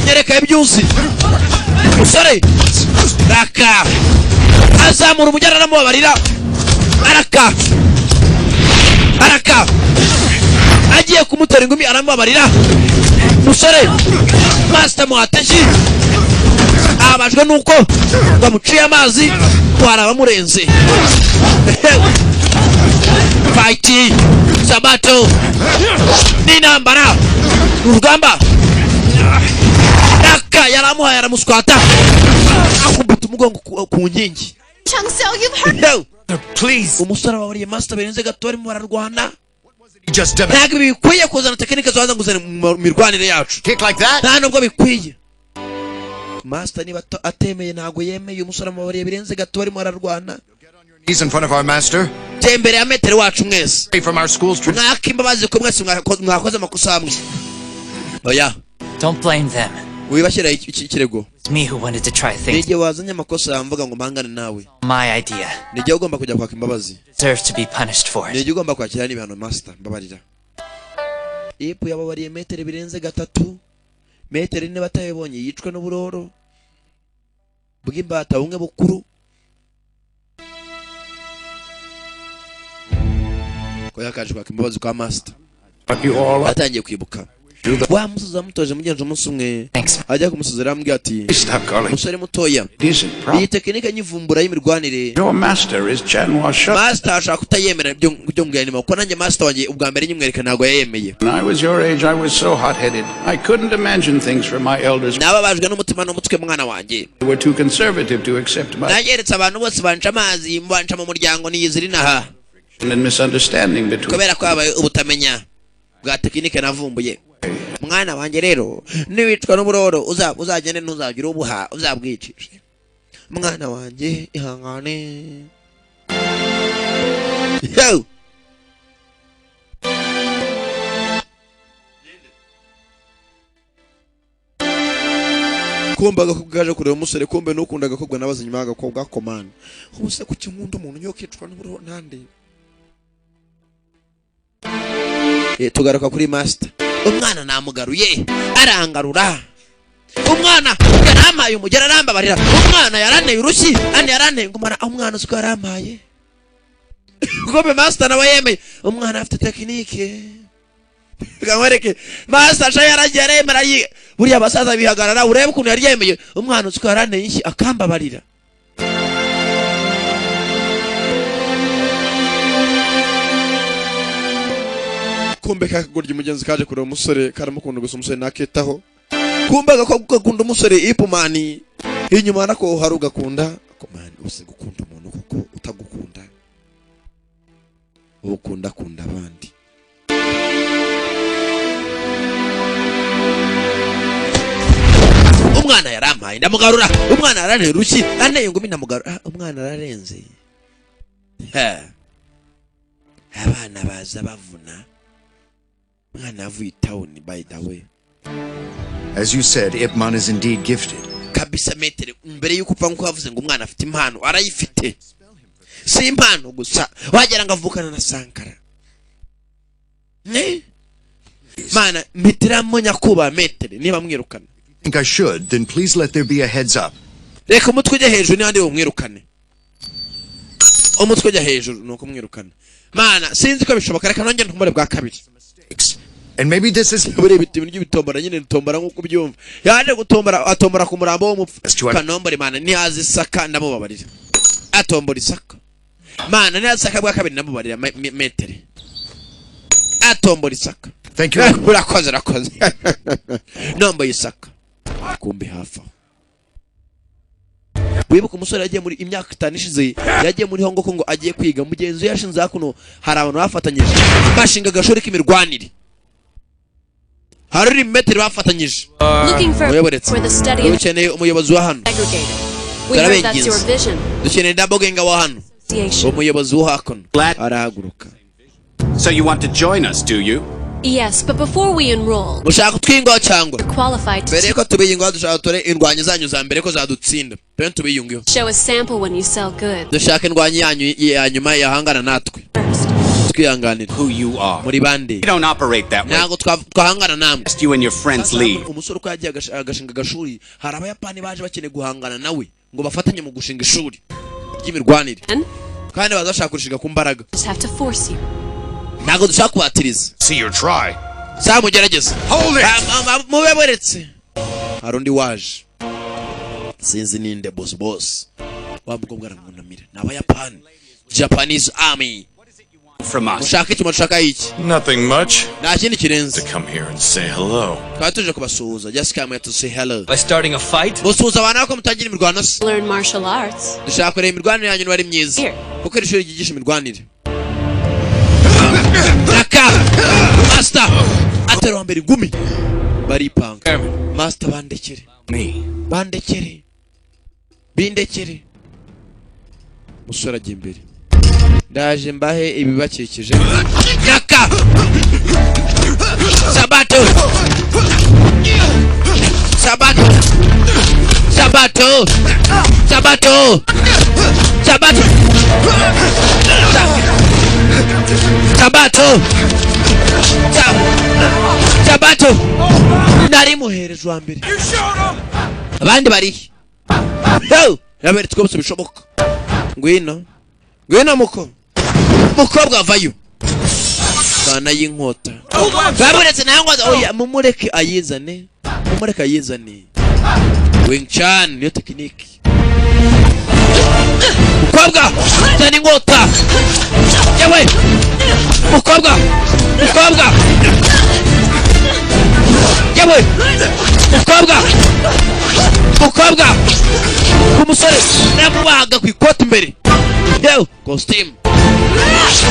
Nyereka ibyuzi. Musore. Raka. Azamura umujyana namubabarira. Araka. Agiye kumutera ingumi aramubabarira. Musore. Master muhateshi. Abajwe nuko bamuciye amazi twara bamurenze. Fighting Sabato Ninambara Urugamba Raka yaramuhaye aramuswata akubita umugongo ku nkingi. Chungso, you've heard. Please. Umusore wabariye master berenze gato barimo bararwana. He just did Ntabwo bikwiye kuzana tekinike zo hanze nguzana mu mirwanire yacu. kick like that. Nta nubwo bikwiye. Master niba atemeye ntago yemeye umusore wabariye birenze gato barimo bararwana. He's in front of our master. Tembere ya metero wacu mwese. Away from our school's tradition. Mwakimbabazi ko mwese mwakoze amakosa amwe. Oya. Don't blame them. Wibashyira ikirego. It's me who wanted to try things. Nige wazanye amakosa yamvuga ngo mpangane nawe. My idea. Nige ugomba kujya kwaka imbabazi. Deserve to be punished for it. Nige ugomba kwakira n'ibihano master mbabarira. Ipu yababariye metero birenze gatatu. Metero ine batayibonye yicwe n'uburoro. Bw'imbata bumwe bukuru. Ko yakaje kwaka imbabazi kwa master. Atangiye kwibuka. wa musozi amutoje mugenzi umunsi umwe ajya kumusuzira ambwira ati umusore mutoya iyi tekinike nyivumbura y'imirwanire master ashaka kutayemera byo mbwira nyuma kuko nanjye master wanjye ubwa mbere nyimwereka ntabwo yayemeye nababajwe n'umutima n'umutwe mwana wanjye nageretse abantu bose banca amazi banca mu muryango niyizira inaha kubera ko habaye ubutamenya bwa tekinike navumbuye mwana wanjye rero niwicwa n'uburoro uzagende ntuzagira ubuha uzabwicishe mwana wanjye ihangane kumba agakobwa kaje kureba umusore kumbe n'ukunda agakobwa nabaza inyuma y'agakobwa komana ubuse kuki nkunda umuntu yokicwa n'uburoro nande tugaruka kuri master umwana namugaruye arangarura umwana yaramaye umugera arambabarira umwana yaranteye urushyi andi yaranteye ngumana umwana uko yaramaye gobe master nawe yemeye umwana afite tekinike gamwereke master sha yaragere marayi buriya basaza bihagarara urebe ukuntu yari yemeye umwana uko yaranteye iki akambabarira kumbe kakagurya umugenzi kaje kureba umusore karamukunda gusa umusore naketaho kumbe agakunda umusore ipumani inyuma nako hari ugakunda komani use gukunda umuntu kuko utagukunda ukunda abandi umwana yarampaye ndamugarura umwana yaranteye urushyi anteye ngumi ndamugarura umwana ararenze abana baza bavuna by the way. As you said, Ipman is indeed gifted. Kabisa metere mbere yuko upfa nko yavuze ngo umwana afite impano arayifite. Si impano gusa wagera ngavukana na Sankara. Ne? Mana mitira monya kuba metere niba mwirukana. I think I should, then please let there be a heads up. Reka umutwe ujya hejuru n'andi umwirukane. Umutwe ujya hejuru nuko mwirukana. Mana sinzi ko bishoboka reka nonge ntumure bwa kabiri. And maybe this is buri bitibintu by'ibitombora nyine ntombora nkuko byumva yaje gutombora atombora ku murambo wo mupfu kanombora Mana ni azi saka ndamubabarira atombora isaka Mana ni asaka bwa kabiri ndamubabarira metere atombora isaka thank you urakoze nombo isaka kumbi hafa wibuka umusore yagiye muri imyaka 5 ishize yagiye muri Hongo Kongo agiye kwiga mugenzi yashinze hakuno hari abantu bafatanyije bashinga gashore k'imirwanire hari metere bafatanyije ukeneye umuyobozi wa hano dukeneye ndabogenga wa hano umuyobozi wa hakuno arahaguruka So you want to join us, do you? Yes, but before we enroll, mushaka twingo cyangwa qualified mbere ko tubiyingo dushaka tore indwanyi zanyu za mbere ko zadutsinda pe tubiyungiyo show a sample when you sell goods. dushaka indwanyi yanyu yanyuma yahangana natwe twihanganira Who you are. muri bande We don't operate that way. ntago twahangana namwe Just you and your friends leave. umusore uko yagiye agashinga gashuri hari abayapani baje bakeneye guhangana nawe ngo bafatanye mu gushinga ishuri ry'imirwanire kandi bazashaka kurushinga ku mbaraga Just have to force you. ntago dushaka kubatiriza See your try. samugerageza Hold it. mubeberetse hari undi waje sinzi ninde boss wa mukobwa aramunamira n'abayapani Japanese army From us. ushaka iki mushaka iki Nothing much. nta kindi kirenze To come here and say hello. twari tuje kubasuhuza just come here to say hello By starting a fight? musuhuza abantu ko mutagira imirwano se Learn martial arts. dushaka kureba imirwanire yanyu bari myiza Here. kuko iri shuri ryigisha imirwanire Naka Master atero mbere gumi baripanga Master bandekere bandekere bindekere musora agiye imbere ndaje mbahe ibibakikije Naka Sabato Sabato Sabato Sabato Sabato Sabato Sabato nari muhereje wa mbere abandi bari yo yabere twose bishoboka ngwino muko mukobwa vayo kurwana y'inkota babonetse nangwa oya mumureke ayizane Wing Chun niyo tekiniki mukobwa zana inkota yewe mukobwa yewe mukobwa kumusore namubaga ku ikoti imbere yewe costume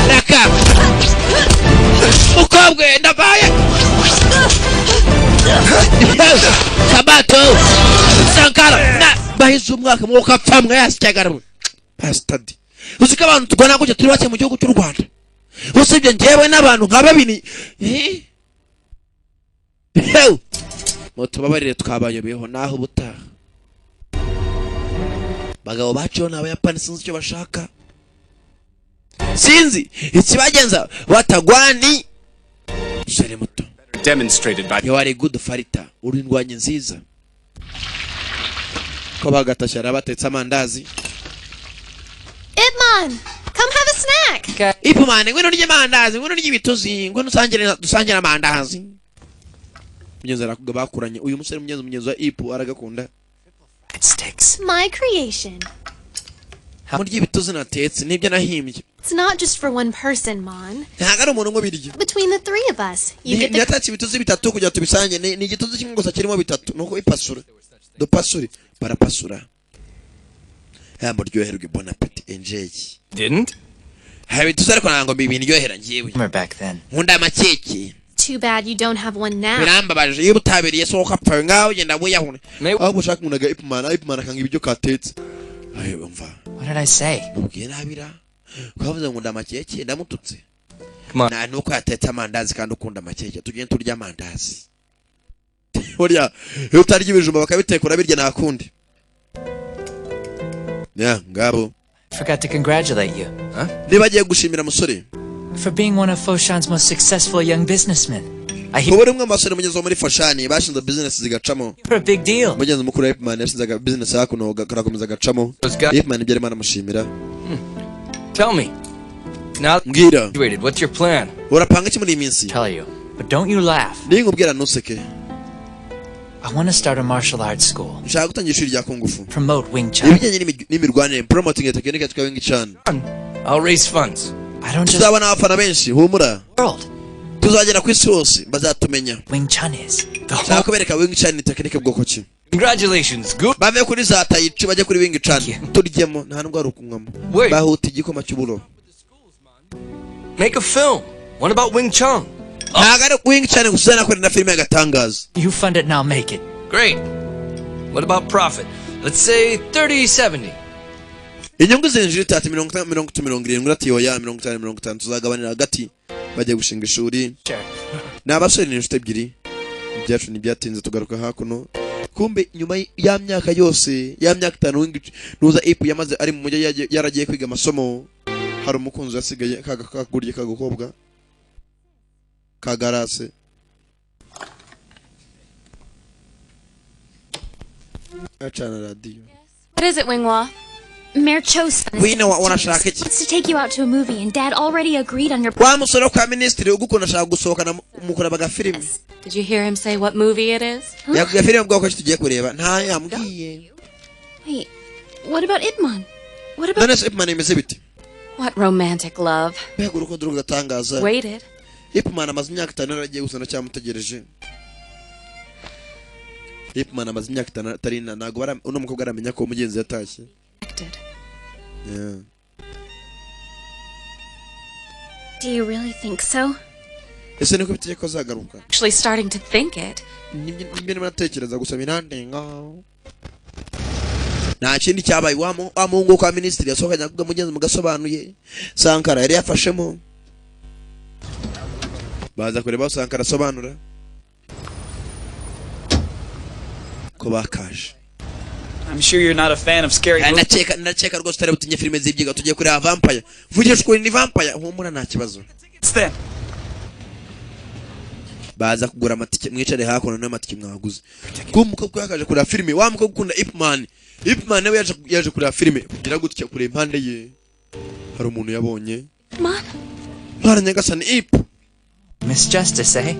raka mukobwa ndabaye Sabato Sankara na bahize umwaka mu kapfamwe yasyagara pastadi uziko abantu tugona gutya turi bake mu gihugu cy'u Rwanda usibye ngewe n'abantu nka babiri moto babarire twabayobeho naho butaha bagabo bacu n'abayapani sinzi icyo bashaka sinzi ikibagenza batagwani sere muto demonstrated by you are a good fighter uri ndwanye nziza ko bagatashara batetse amandazi Ipman, come have a snack. Ipman, ngwino ndye amandazi, ngwino ndye ibituzi, ngwino dusangire amandazi. Mugenzi arakugaba bakuranye uyu musore mugenzi wa Ipu aragakunda. Sticks. My creation. Murye ibituzi natetse nibyo nahimbye. It's not just for one person, Mon. Ntago ari umuntu ngo birye. Between the three of us, you get the... Natetse ibituzi bitatu kujya tubisange ni igituzi kimwe gusa kirimo bitatu nuko ipasura. Do pasuri para pasura. Muryoherwe bon appetit enjoy. Didn't? Have it tuzariko nango ibintu ryohera ngiyewe. We're back then. Nkunda amakeke. Too bad you don't have one now. Birambabaje iyo butabiriye so kapfa ngaho genda buyahune. Aho bushaka munaga Ipman akanga ibyo katetse. Ayo mva. What did I say? Ubwira abira. Kwavuze nkunda amakeke ndamututse. Come on. Na nuko yatetse amandazi kandi ukunda amakeke tugende turya amandazi. Horiya iyo utarya ibijumba bakabitekura birya nakundi. Yeah, ngabo. Forgot to congratulate you. Huh? Nibagiye gushimira musore. For being one of Foshan's most successful young businessmen. Kubera umwe masore munyezo muri Foshani bashinze business zigacamo. You're a big deal. Mugenzi mukuru Ipman yashinze business yakuno karakomeza gacamo. Ipman byari mana mushimira. Tell me. Now Ngira. what's your plan? Urapanga iki muri iminsi? Tell you. But don't you laugh. Ningubwira nuseke. I want to start a martial arts school. Nshaka gutangira ishuri rya kung fu. Promote Wing Chun. Ibijyanye n'imirwanire promoting technique twa Wing Chun. I'll raise funds. I don't just Tuzabona abafana benshi humura. world. Tuzagera ku isi hose bazatumenya. Wing Chun is. Nshaka kubereka Wing Chun technique bwoko ki. Congratulations. Good. Bave kuri za tayici bajye kuri Wing Chun. Turyemo nta ndwara ukunywamo. Bahuta igikoma cy'uburo. Make a film. One about Wing Chun. Ntago Wing Chun gusa nakora na filime y'agatangaza. You fund it and I'll make it. Great. What about profit? Let's say 30-70. Inyungu zinjira 30-70 ati oya 50-50 tuzagabanira hagati bajye gushinga ishuri. N'abasore ni inshuti ebyiri. Ibyacu ni byatinze tugaruka hakuno. Kumbe nyuma ya myaka yose ya myaka 5 Wing nuza Ipu yamaze ari mu mujyi yaragiye kwiga amasomo. Hari umukunzi yasigaye kagurye kagukobwa kagarase. Achana radio. What is it, Winghua? Mayor Cho's We know what wanashaka iki. wants to take you out to a movie, and Dad already agreed on your... Wa musoro kwa ministry ugukunda shaka gusohoka na mukora baga film. Did you hear him say what movie it is? Yakuga film bwoko ki tugiye kureba. Nta yambwiye. Wait, what about Ipman? What about... None se Ipman imeze biti? What romantic love. Bego urukundo rugatangaza. Waited. Ipman amaze imyaka 5 yaragiye gusa ndacyamutegereje. Ipman amaze imyaka 5 tarina nago bara uno mukobwa aramenya ko umugenzi yatashye. Yeah. Do you really think so? Ese niko biteye ko zagaruka. Actually starting to think it. Nimbe natekereza gusa binandenga. Nta kindi cyabaye wa mungu kwa ministry yasohokanya kuga mugenzi mugasobanuye. Sankara yari yafashemo. Baza kureba Sankara asobanura. Ko bakaje. I'm sure you're not a fan of scary movies. Ndacheka rwose utari butinye filime z'ibyiga tugiye kureba vampire. Vugisha ko ni vampire humura nta kibazo. Baza kugura amatike mwicare hakuno n'amatike mwaguze. Kumukobwa yakaje kureba filime wa mukobwa ukunda Ipman. Ipman nawe yaje kureba filime kugira gutya kure impande ye. Hari umuntu yabonye. Mwana nyagasani Ip. Miss Justice, eh?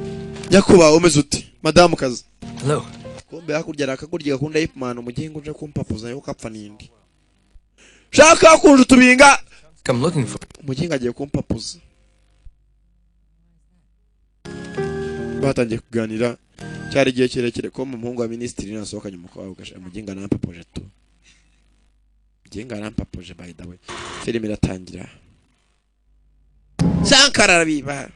Nyakuba umeze ute madamu kazi. Hello. Kumbe hakurya akakurya gakunda Ipman mu gihe nguje kumpapuza yo kapfa nindi. Shaka kunje tubinga. Come looking for. Mu gihe ngagiye kumpapuza. Batangiye kuganira cyari gihe kirekire ko mu muhungu wa ministry nasohokanye mu kwa ugasha mu gihe ngana mpapoje tu. Gihe ngana mpapoje by the way. Filime iratangira. Sankara rabiba.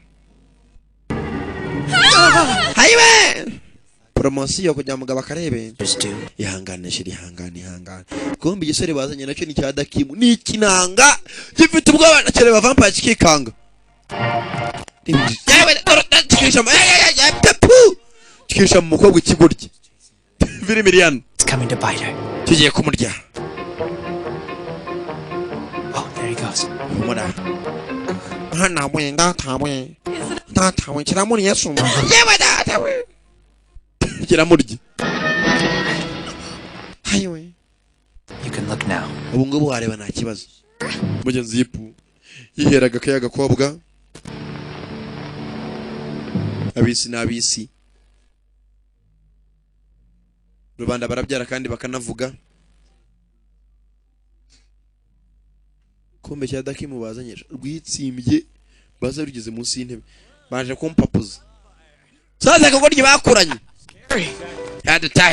Hayiwe. Promotion kujya mugaba karebe. Ihangane shiri ihangane. Kumbe igisore bazanye nacyo ni cya Dakimu. Ni kinanga gifite ubwoba nakere ba vampire kikanga. Tikisha mukobwa ikigurye. Viri Miriam. It's coming to bite her. Tugiye kumurya. Oh, there he goes. Mura. Hana mwenga tamwe. Tamwe kiramuri Yesu. Yewe datawe. Kiramurya. Hayiwe. You can look now. Ubu ngubu wareba nta kibazo. Mugenzi yipu. Yiheraga kayaga kobwa. Abisi n'abisi. Rubanda barabyara kandi bakanavuga. Kumbe cya Dakimu bazanye rwitsimbye baza rugeze munsi y'intebe. Baje kumpapuza. Saza kagorye bakuranye.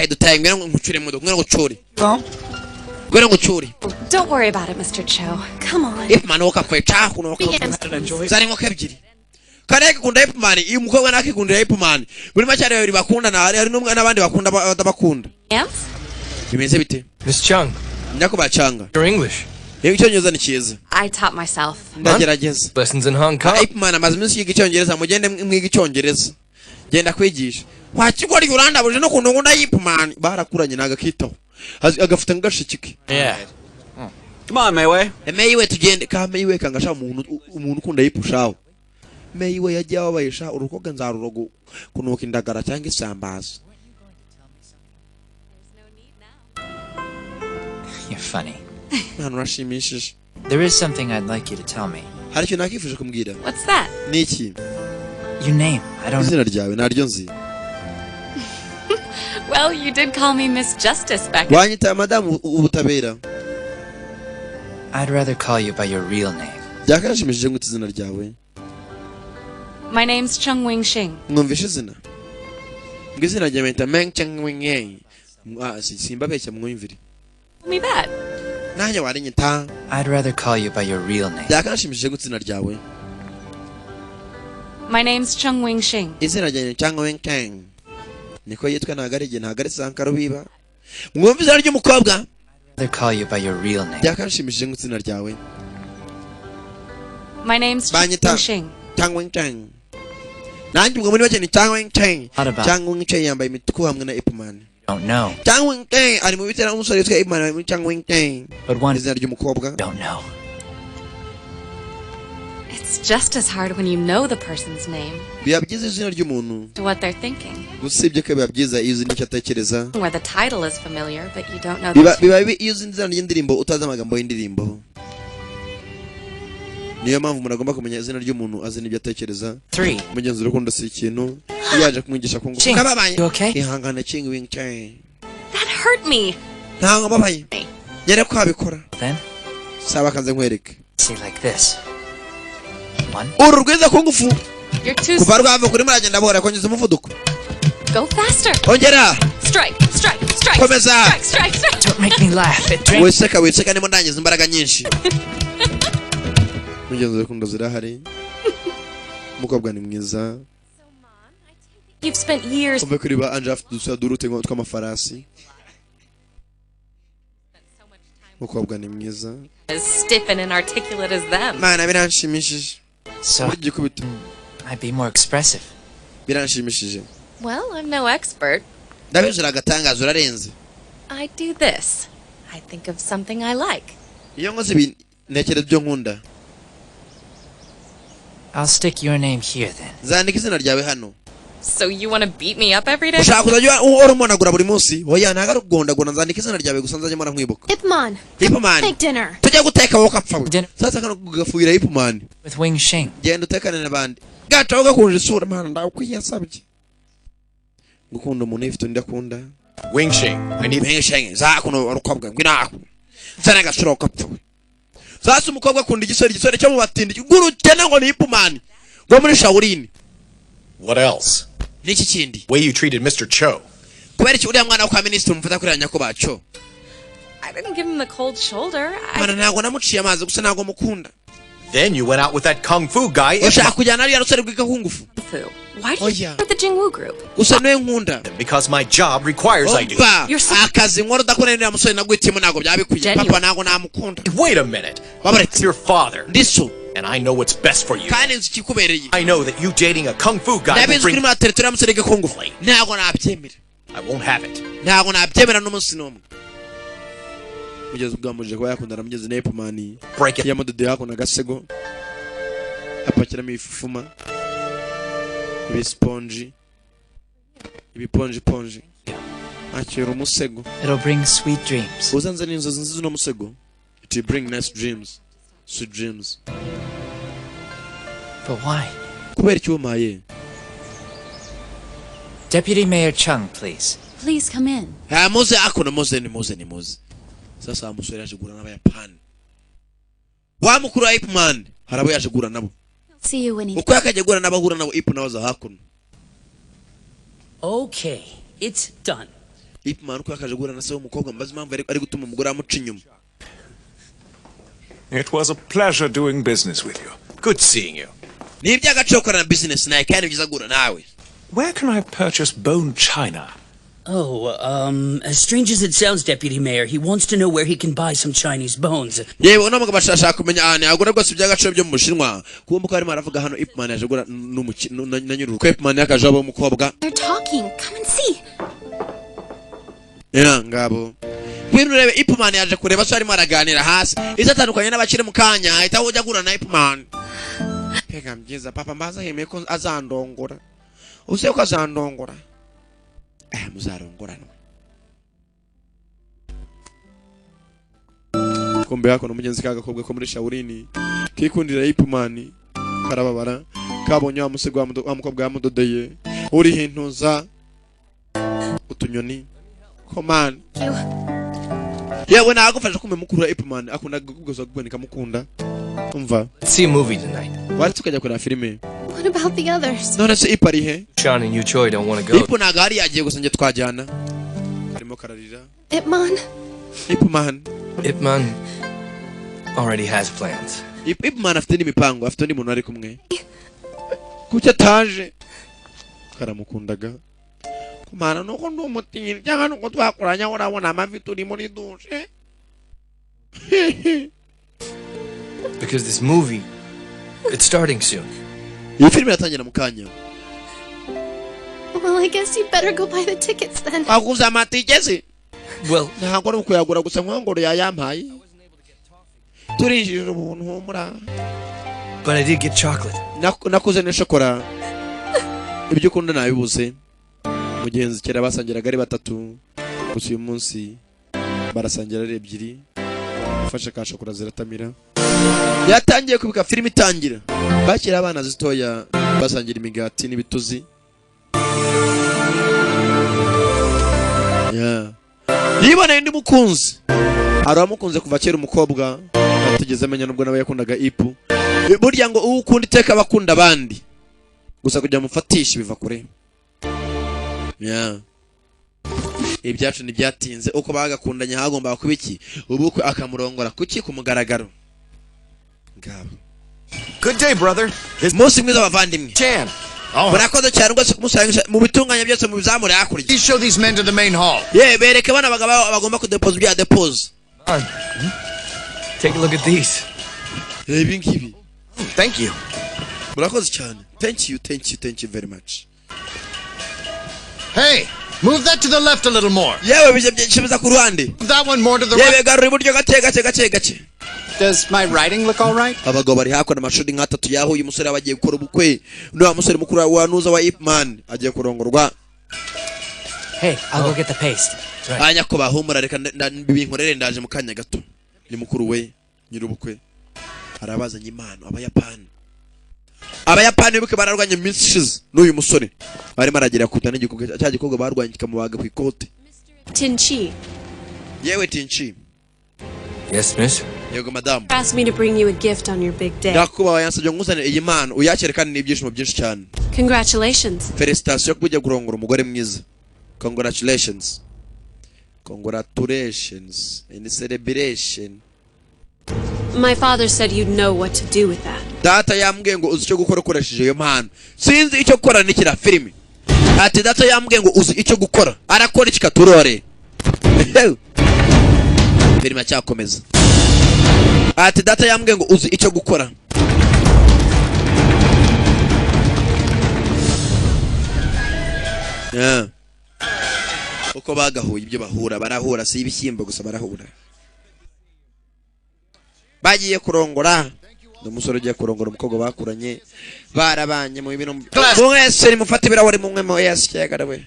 Dutahe ngera ngucure mu ngera ngucure. Ngera ngucure. Don't worry about it, Mr. Cho. Come on. Ipman woka kwecha kuno zari ngo kebyiri. Kareke kunda Ipman iyo umukobwa nakikunda Ipman. Buri macyari babiri bakunda na hari n'umwana abandi bakunda batabakunda. Yes? Bimeze bite? Miss Chung. Ndako bacanga. Your English. Icyongereza ni cyiza. I taught myself. Ndagerageza. Lessons in Hong Kong. Ipman amaze iminsi yiga icyongereza mugende mwiga icyongereza. Genda kwigisha. Wakigori uranda buje no kuntu ngunda Ipman barakuranye nagakitaho. Agafite ngashikike. Yeah. Come on, Mayway. Mayway tugende ka Mayway kangasha umuntu ukunda yipushaho. Mayway yajya wabayisha urukoga nzarurogo kunuka indagara cyangwa isambaza. You're funny. Hano rashimishije. There is something I'd like you to tell me. Hari icyo nakifuje kumbwira. What's that? Niki? Your name. I don't know. Izina ryawe naryo nzi. Well, you did call me Miss Justice back. Wanyita madamu ubutabera. I'd rather call you by your real name. Byakarashimishije ngo izina ryawe. My name's Chung Wing Shing. Mwumvishe izina? Ngizina ryawe menta Meng Cheng Wing Ye. Simba beshya mwumvire. Tell me that. Nanye warinyita. I'd rather call you by your real name. Byakarashimishije ngo izina ryawe. My name's Chung Wing Shing. Izina ryawe Chung Wing Shing. Niko yitwa nagarige ntagare Sankara biba. Mwumva izina ry'umukobwa? I'd call you by your real name. Byakarashimishije ngo izina ryawe. My name's Chung Wing Shing. Chung Wing Shing. Nanjye ubwo muri bake ni Chung Wing Shing. Chung Wing Shing yambaye imituku hamwe na Ipman. Don't know. Chung Wing Shing ari mu bitera umusore witwa Ipman muri Chung Wing Shing. But one izina ry'umukobwa. Don't know. It's just as hard when you know the person's name. Biba byiza izina ry'umuntu. To what they're thinking. Usibye ko biba byiza iyo uzi nicyo atekereza. Where the title is familiar, but you don't know. Biba iyo uzi izina ry'indirimbo utazi amagambo y'indirimbo. Niyo mpamvu umuntu agomba kumenya izina ry'umuntu azi n'ibyo atekereza. Mugenzi urukundo si ikintu yaje kumwigisha ko ngo kababaye. Ihangane Chung Wing Shing. That hurt me. Ntango babaye. Yere ko abikora. Then saba kanze nkwereke. See like this. One. Uru rwiza ko ngufu. You're too. Kuva rwava kuri muragenda bora kongeza umuvuduko. Go faster. Ongera. Strike. Komeza. Strike. Don't make me laugh. Weseka nimo ndangiza imbaraga nyinshi. Mugenzi urukundo zirahari. Mukobwa ni mwiza. You've spent years. Kumbe kuri ba anje afite dusadurute tw'amafarasi. Mukobwa ni mwiza. As stiff and inarticulate as them. Mana biranshimishije. So I'd be more expressive. Biranshimishije. Well, I'm no expert. Ndabishira agatangazo urarenze. I do this. I think of something I like. Iyo ngoze ntekereza byo nkunda. I'll stick your name here then. Zandika izina ryawe hano. So you want to beat me up every day? ushaka kuzajya urumonagura buri munsi oya ntago ari kugondagura nzandika izina ryawe gusa nzajya mara nkwibuka Ipman. Ipman Make dinner. tujya guteka wowe kapfa sasa kana kugafuira Ipman With Wing Shing. genda utekane n'abandi gacha ugakunje isura mana ndakwiyasabye gukunda umuntu ifite ndakunda Wing Shing. I need Wing Shing za kuno rukobwa ngwinako sana gashuro kapfa sasa umukobwa akunda igisore cyo mu batindi gurukene ngo ni Ipman ngo muri Shaolin. What else? Niki kindi Way you treated Mr. Cho. kubera iki uriya mwana wa minister umufata kuri nyako bacho I didn't give him the cold shoulder. mana ntago namuciye amazi gusa ntago mukunda. Then you went out with that kung fu guy. ushaka kujyana ariya rusore rw'igahungufu Why did you start the Jingwoo group? gusa niwe nkunda Because my job requires I do. akazi nkora udakorera musore nagwitimo ntago byabikwiye papa ntago namukunda. Wait a minute. It's your father. Ndiso. And I know what's best for you. kandi nzi kikubereye. I know that you dating a kung fu guy will bring... ntago nabyemera. I won't have it. ntago nabyemera n'umunsi n'umwe. Mugeze bwamuje ko yakundana mugeze na Ipman yamudede yakunda gasego apakiramo ifufuma ibisponge ibiponje akira umusego. It'll bring sweet dreams. uzanze n'inzozi nziza no musego. It will bring nice dreams, sweet dreams. But why? kubera icyo umaye. Deputy Mayor Chung, please. Please come in. muze akuna muze. Sasa musore yaje gura n'abayapani. Wa mukuru wa Ipman harabo yaje gura nabo. See you when he... uko yakaje gura n'abahura nabo Ipman waza hakuno. Okay, it's done. Ipman uko yakaje gura na se umukobwa mbaza impamvu ari gutuma umugore amuca inyuma. It was a pleasure doing business with you. Good seeing you. Ni iby'agaciro gukorana business nawe kandi byiza gura nawe. Where can I purchase bone china? Oh, as strange as it sounds, Deputy Mayor, he wants to know where he can buy some Chinese bones. yewe uno mugabo ashaka kumenya ahantu yagura rwose iby'agaciro byo mu Bushinwa kuko arimo aravuga hano Ipman yaje gura na nyuru ko Ipman yakaje abo umukobwa. They're talking. Come and see. ngabo kwino rebe Ipman yaje kureba so arimo araganira hasi izatandukanye n'abakire mu kanya ahita ujya gura na Ipman. Pega mbiza papa mbaza yemeye ko azandongora use ko azandongora muzarongorana kombe yako n'umugenzi kagakobwa ko muri Shaolin kikundira Ipman karababara kabonye wa musego wa mukobwa yamudodeye uri hintuza utunyoni komana yewe nagufasha kumbe mukuru wa Ipman akunda kugoza kuboneka mukunda umva. See a movie tonight. Wari tukajya kureba filime. What about the others? none se Ipari he? Sean and you Choi don't want to go. Ipman agari yagiye gusa nje twajyana karimo kararira. Ipman. Ipman already has plans. Ipman afite n'imipango afite n'umuntu ari kumwe. Kuki ataje? Karamukundaga. Kumana nuko ndumutira cyangwa nuko twakoranya urabona amavi turi muri dushe. Because this movie, it's starting soon. Iyi filime iratangira mu kanya. Well, I guess you better go buy the tickets then. Aguza amatike se? Well, ntabwo ari ukuyagura gusa nkongoro yayampaye. Turinjije ubuntu humura. But I did get chocolate. Nakuze ne shokora. Ibyo ukunda nabibuze. Mugenzi kera basangiraga ari batatu. Gusa uyu munsi barasangira ari ebyiri. Ufashe ka shokora ziratamira. Yatangiye kubika filime itangira. Bakira abana zitoya basangira imigati n'ibituzi. Yibona ndi mukunzi. Aramukunze kuva kera umukobwa atigeze amenya nubwo nawe yakundaga Ipu. Burya ngo ukunda iteka abakunda abandi. Gusa kujya mufatisha biva kure. Ibyacu ntibyatinze uko bagakundanye hagomba kuba iki ubukwe akamurongora kuki kumugaragaro. Good day, brother. Munsi mwiza bavandimwe. Chan. Murakoze cyane rwose kumusanga mu bitunganya byose mu bizamure hakurya. Please show these men to the main hall. Bereke bana bagaba bagomba kudepose bya depose. Take a look at these. Ibi ngibi. Thank you. Murakoze cyane. Thank you very much. Hey, move that to the left a little more. Yewe bije byinshi biza ku ruhande. That one more to the right. Yewe garura iburyo gace. Does my writing look all right? Abagabo bari hakora amashuri nk'atatu yaho uyu musore abagiye gukora ubukwe no musore mukuru wa nuza wa Ip Man agiye kurongorwa. Hey, I'll go get the paste. Anya ko bahumura reka binkorere ndaje mu kanya gato. Ni mukuru we nyirubukwe arabazanye impano Abayapani buke bararwanye iminsi ishize n'uyu musore barimo aragera kutana igikobwa cya gikobwa barwanye kikamubaga ku ikote. Tinchi. Yewe Tinchi. Yes, miss. Yego madam. Asked me to bring you a gift on your big day. Ndakuba yansabye nguzane iyi mpano uyakerekana n'ibyishimo byinshi cyane. Congratulations. Felicitation kujya kurongora umugore mwiza. Congratulations. Congratulations. In celebration. My father said you'd know what to do with that. Data yambwiye ngo uzi icyo gukora ukoresheje iyo mpano. Sinzi icyo gukora nikira filimi. Ati data yambwiye ngo uzi icyo gukora. Arakora iki katurore. Filimi cyakomeza. Ati data yambwiye ngo uzi icyo gukora. Yeah. Uko bagahuye ibyo bahura barahura si ibishyimbo gusa barahura. Bagiye kurongora umusore ugiye kurongora umukobwa bakuranye barabanye mu bintu mwese ni mufate birawari mu mwemo yasikyaga we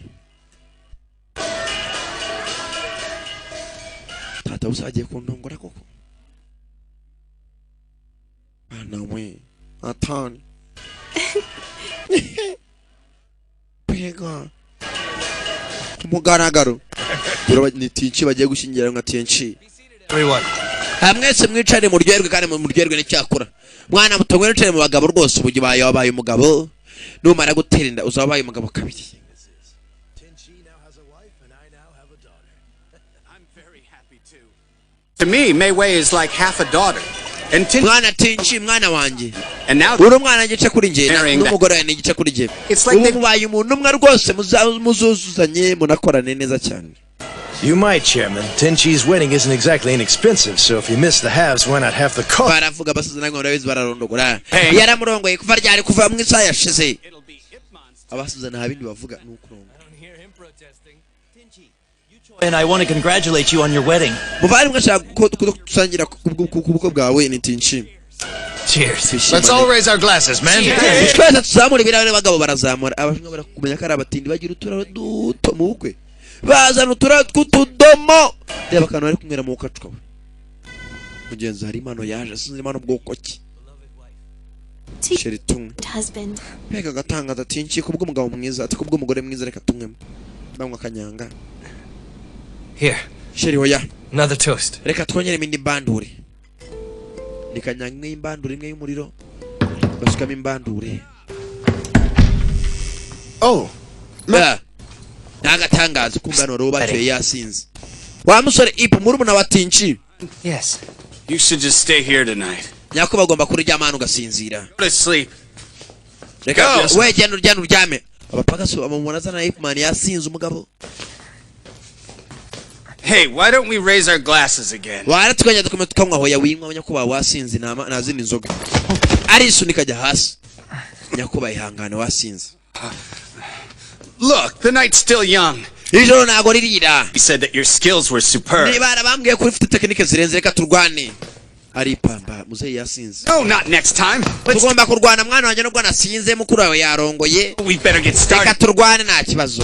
tata usagiye kundongora koko bana mwe atani pega umugaragaro urabanye Tinchi bagiye gushingira nka Tinchi everyone. Mwese mwicare mu ryoherwe kandi mu ryoherwe n'icyakura. Mwana muto mwicare mu bagabo rwose ubugi baye wabaye umugabo. Numara guterinda uzabaye umugabo kabiri. To me, Mei Wei is like half a daughter. And Mwana Tinchi mwana wanje. And now uri umwana gice kuri nje n'umugore we gice kuri nje. Ubu baye umuntu umwe rwose muzuzuzanye munakorane neza cyane. You might, Chairman. Tinchi's wedding isn't exactly inexpensive, so if you miss the halves, why not half the cost? Baravuga basuzana ngo rabizi bararondogora. Yaramurongoye kuva ryari kuva mu isaha yashize. Abasuzana habindi bavuga nukurongo. And I want to congratulate you on your wedding. Muvali mwashaka kusangira kubukwe bwawe ni Tinchi. Cheers. Let's all raise our glasses, man. Twese tuzamura ibirahure bagabo barazamura. Abashinwa barakumenya ko ari abatindi bagira uturaro duto mu bukwe. Bazana uturaro tw'utudomo. Reba kantu ari kumwera mu kacwa. Mugenzi hari impano yaje sinzi impano bwoko ki. Sheritung. Husband. Pega gatangaza Tinchi kubwo umugabo mwiza ati kubwo umugore mwiza reka tumwemo. Bamwe akanyanga. Here. Sheri hoya. Another toast. Reka twongere imindi mbandure. Nikanyanga imbandure imwe y'umuriro. Basukamo imbandure. Oh. Yeah. Nagatangaza kumbano roba cyo yasinze. Wa musore Ip murumuna wa Tinchi. Yes. You should just stay here tonight. Nyako bagomba kuryama ugasinzira. Go to sleep. Reka we genda uryame. Abapagaso abamubona zana Ip Man yasinze umugabo. Hey, why don't we raise our glasses again? Wara tukajya tukanywa hoya winywa nyakuba wasinze nazindi nzoga. Ari sunika jya hasi. Nyakuba ihangana wasinze. Look, the night's still young. Ijoro nago ririra. He said that your skills were superb. Nibara bambwiye ko ufite technique zirenze reka turwane. Ari pamba muzeyi yasinze. No, not next time. Tugomba kurwana mwana wanjye no bwana sinze mukuru wawe yarongoye. We better get started. Reka turwane nta kibazo.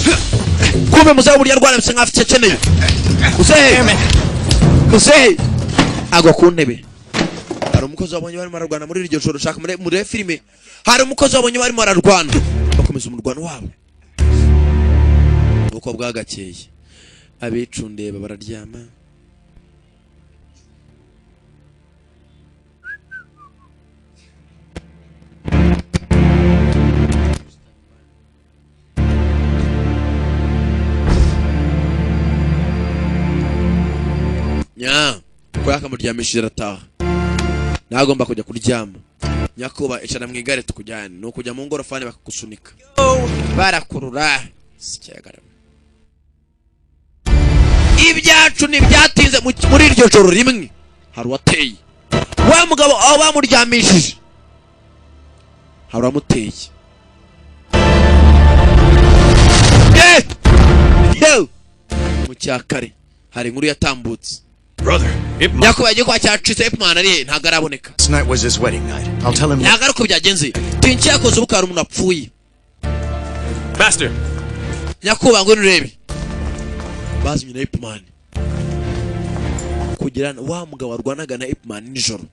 Kumbe muzeyi burya rwana bisa nk'afite cyekeneye. Muzeyi agwa ku ntebe. Hari umukozi wabonye barimo bararwana muri iryo joro shaka muri filime. Hari umukozi wabonye barimo bararwana. Bakomeza umurwano wabo. Uko bwagakeye. Abicundeba bararyama. Nya, kwa kamuryamishije rataha. Nagomba kujya kuryama. Nyakuba icana mu igare tukujyane. No kujya mu ngorofani bakakusunika. Barakurura. Sicyagara. Ibyacu ni byatinze muri iryo joro rimwe. Hari wateye. Wa mugabo aho bamuryamishije. Hari amuteye. Yo! Mu cyakare hari inkuru yatambutse. Brother, Nyakubahwa yagiye kwa cyacitse Ip Man ari ntago araboneka. Tonight was his wedding night. I'll tell him. Ntago ariko byagenze. Tinchi yakoze ubukara umuntu apfuye. Master. Nyakubahwa ngo nurebe. Bazimye na Ip Man. Kugirana wa mugabo warwanaga na Ip Man nijoro.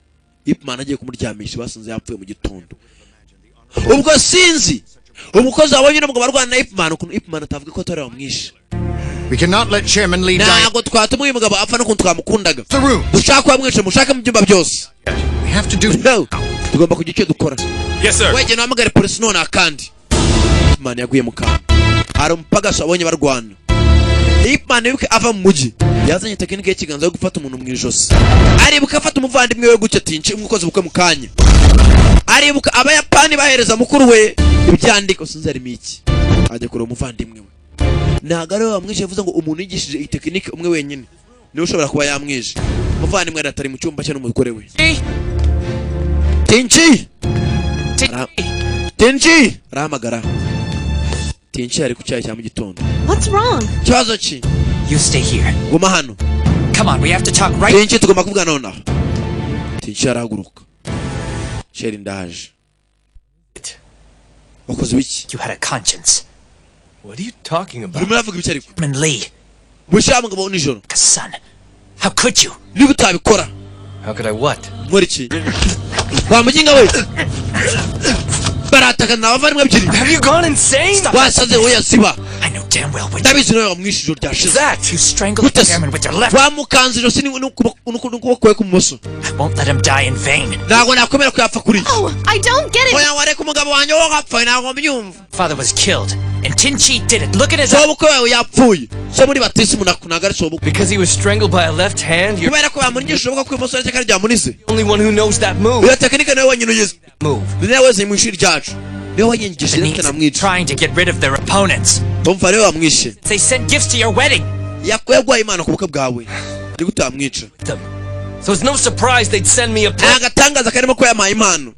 Ip Man agiye kumuryamisha basanze yapfuye mu gitondo. Ubwo sinzi. Umukozi wabonye n'umugabo warwana na Ip Man ukuntu Ip Man atavuga ko atari wamwishe. We cannot let Chairman Lee die. Ntago twatuma uyu mugabo apfa no kuntu twamukundaga. Ushaka kwamwishe mushaka mu byumba byose. We have to do no. Tugomba kugira icyo dukora. Yes sir. Weje namagare police none akandi. Ip Man yaguye mu kantu. Hari umupagasi wabonye barwana. Ip Man yuko ava mu muji. Yazanye tekinike y'ikiganza yo gufata umuntu mu ijosi. Aribuka afata umuvandimwe we gucya Tinchi umukozi bukwe mu kanya. Aribuka abayapani bahereza mukuru we ibyandiko sinzi ari miki. Ajya kure umuvandimwe we. Ntago ari wamwishe yavuze ngo umuntu yigishije iyi tekinike umwe wenyine niwe ushobora kuba yamwishe. Umuvandimwe aratari mu cyumba cye n'umugore we. Tinchi! Tinchi! Rahamagara. Tinchi ari ku cyayi cya mu gitondo. What's wrong? Kibazo ki? You stay here. Guma hano. Come on, we have to talk right. Tinchi tugomba kuvuga nonaha. Tinchi arahaguruka. Sheri ndaje. Wakoze biki? You had a conscience. What are you talking about? Muravuga biki ariko? Chairman Lee. Mushama ngabo nijoro. Son. How could you? Niba utabikora. How could I what? Muri ki? Wa mujinga we. Barataka na bavandimwe ebyiri. Have you gone insane? Wasaze oya siba. I know damn well what Dabizi nawe wamwishe ijoro ryashize. that. You strangled the chairman with your left. Wamukanze ijosi n'ukuboko kwe kumoso. I won't let him die in vain. Ntago nakomera ko yapfa kuri. Oh, I don't get it. Oya wareka umugabo wanjye wo gapfa ntago mbyumva. Father was killed, and Tinchi did it. Look at his Sobukwe wawe yapfuye. So muri batisi munakunaga ari sobukwe. Because he was strangled by a left hand? You're Kubera ko bamunyisha ubwo kwimoso cyangwa ryamunize. the only one who knows that move. Iyo tekinike nawe wanyine uyize. Move. Niwe wese mu ishuri ryacu. Niwe wanyingishije Beneath, n'amwica. trying to get rid of their opponents. Tumva rero wamwishe. They sent gifts to your wedding. Yakwegwa Imana ku bukwe bwawe. Ndi gutamwica. So it's no surprise they'd send me a Agatangaza karimo ko yamaye impano.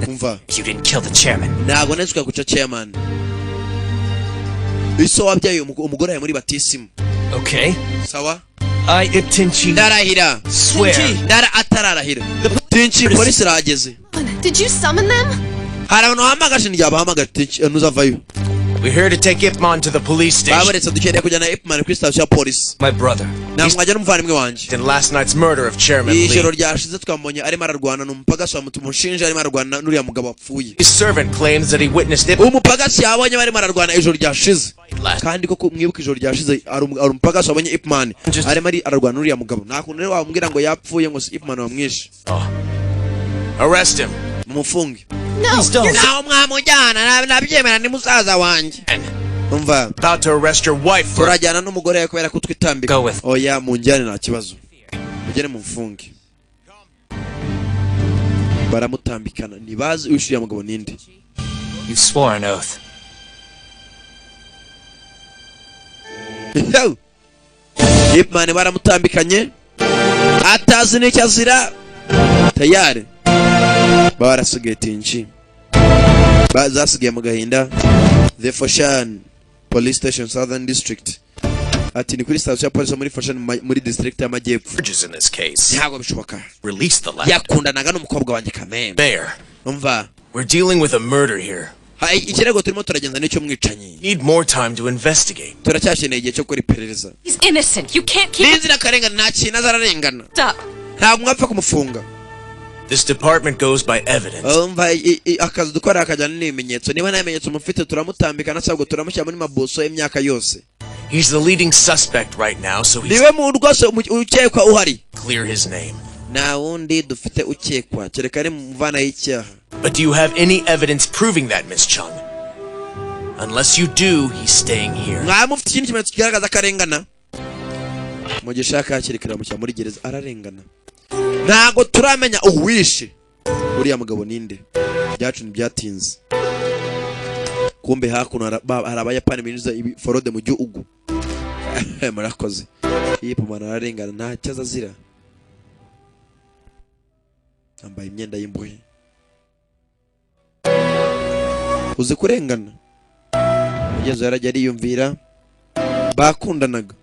Umva. You didn't kill the chairman. Ntago nasuka kuca chairman. Iso wabyaye umugore muri batisimu. Okay. Sawa? I Tinchi. Ndarahira. Swear. Ndara atararahira. Tinchi polisi rageze. Did you summon them? Hari abantu hamagaje ndyabahamaga Tinchi ntuzavayo. We're here to take Ip Man to the police station. Babaretse dukeneye kujyana Ip Man kuri station ya polisi. My brother. Namwajya n'umuvandimwe wanjye. In last night's murder of Chairman Lee. Ijoro ryashize twamubonye arimo ararwana n'umupagasi wamutumushinja arimo ararwana n'uriya mugabo wapfuye. His servant claims that he witnessed Ip Umupagasi yabonye barimo ararwana ijoro ryashize. Kandi koko mwibuka ijoro ryashize ari umupagasi wabonye Ip Man arimo ararwana n'uriya mugabo. Nta kuntu rero wamubwira ngo yapfuye ngo Ip Man wamwishe. Arrest him. Mumufunge. No, you're not. Naho mwamujyana nabyemera ni musaza wanjye. Umva. About to arrest your wife for... Turajyana n'umugore we kubera ko twitambika. Go with. Oya munjyane nta kibazo. Mugere mumufunge. Baramutambikana ntibazi wishyuye mugabo ninde. You swore an oath. Ip Man baramutambikanye. Atazi n'icyo azira. Tayari. Barasigaye Tinchi. Bazasigaye mu gahinda. The Foshan Police Station Southern District. Ati ni kuri station ya polisi muri Foshan muri district y'amajyepfo. in this case. Ntabwo bishoboka. Release the lad. Yakundanaga n'umukobwa wanjye Kameme. Mayor. Umva. We're dealing with a murder here. Ikirego turimo turagenza n'icyo mwicanyi. Need more time to investigate. Turacyasheneye igihe cyo gukora iperereza. He's innocent. You can't keep. N'inzira karengana nta kintu azararengana. Stop. Ntabwo mwapfa kumufunga. This department goes by evidence. Umva akazi dukora akajyana n'ibimenyetso. Niba nta bimenyetso mufite turamutambika nasabwo turamushyira muri maboso y'imyaka yose. He's the leading suspect right now, so he's... Niwe mu rwose ukekwa uhari. Clear his name. Nta wundi dufite ukekwa kereka ari muvana y'icyaha. But do you have any evidence proving that, Miss Chung? Unless you do, he's staying here. Mwaba mufite ikindi kimenyetso kigaragaza akarengana? Mugishaka yakirikira mu muri gereza ararengana. Ntago turamenya uwishe uriya mugabo ninde. Byacu ntibyatinze. Kumbe hakuno hari abayapani binyuza forode mu gihugu. Murakoze. Ip Man ararengana nta cyaza azira. Ambaye imyenda y'imbohe. Uzi kurengana. Mugenzi yarajya ariyumvira bakundanaga.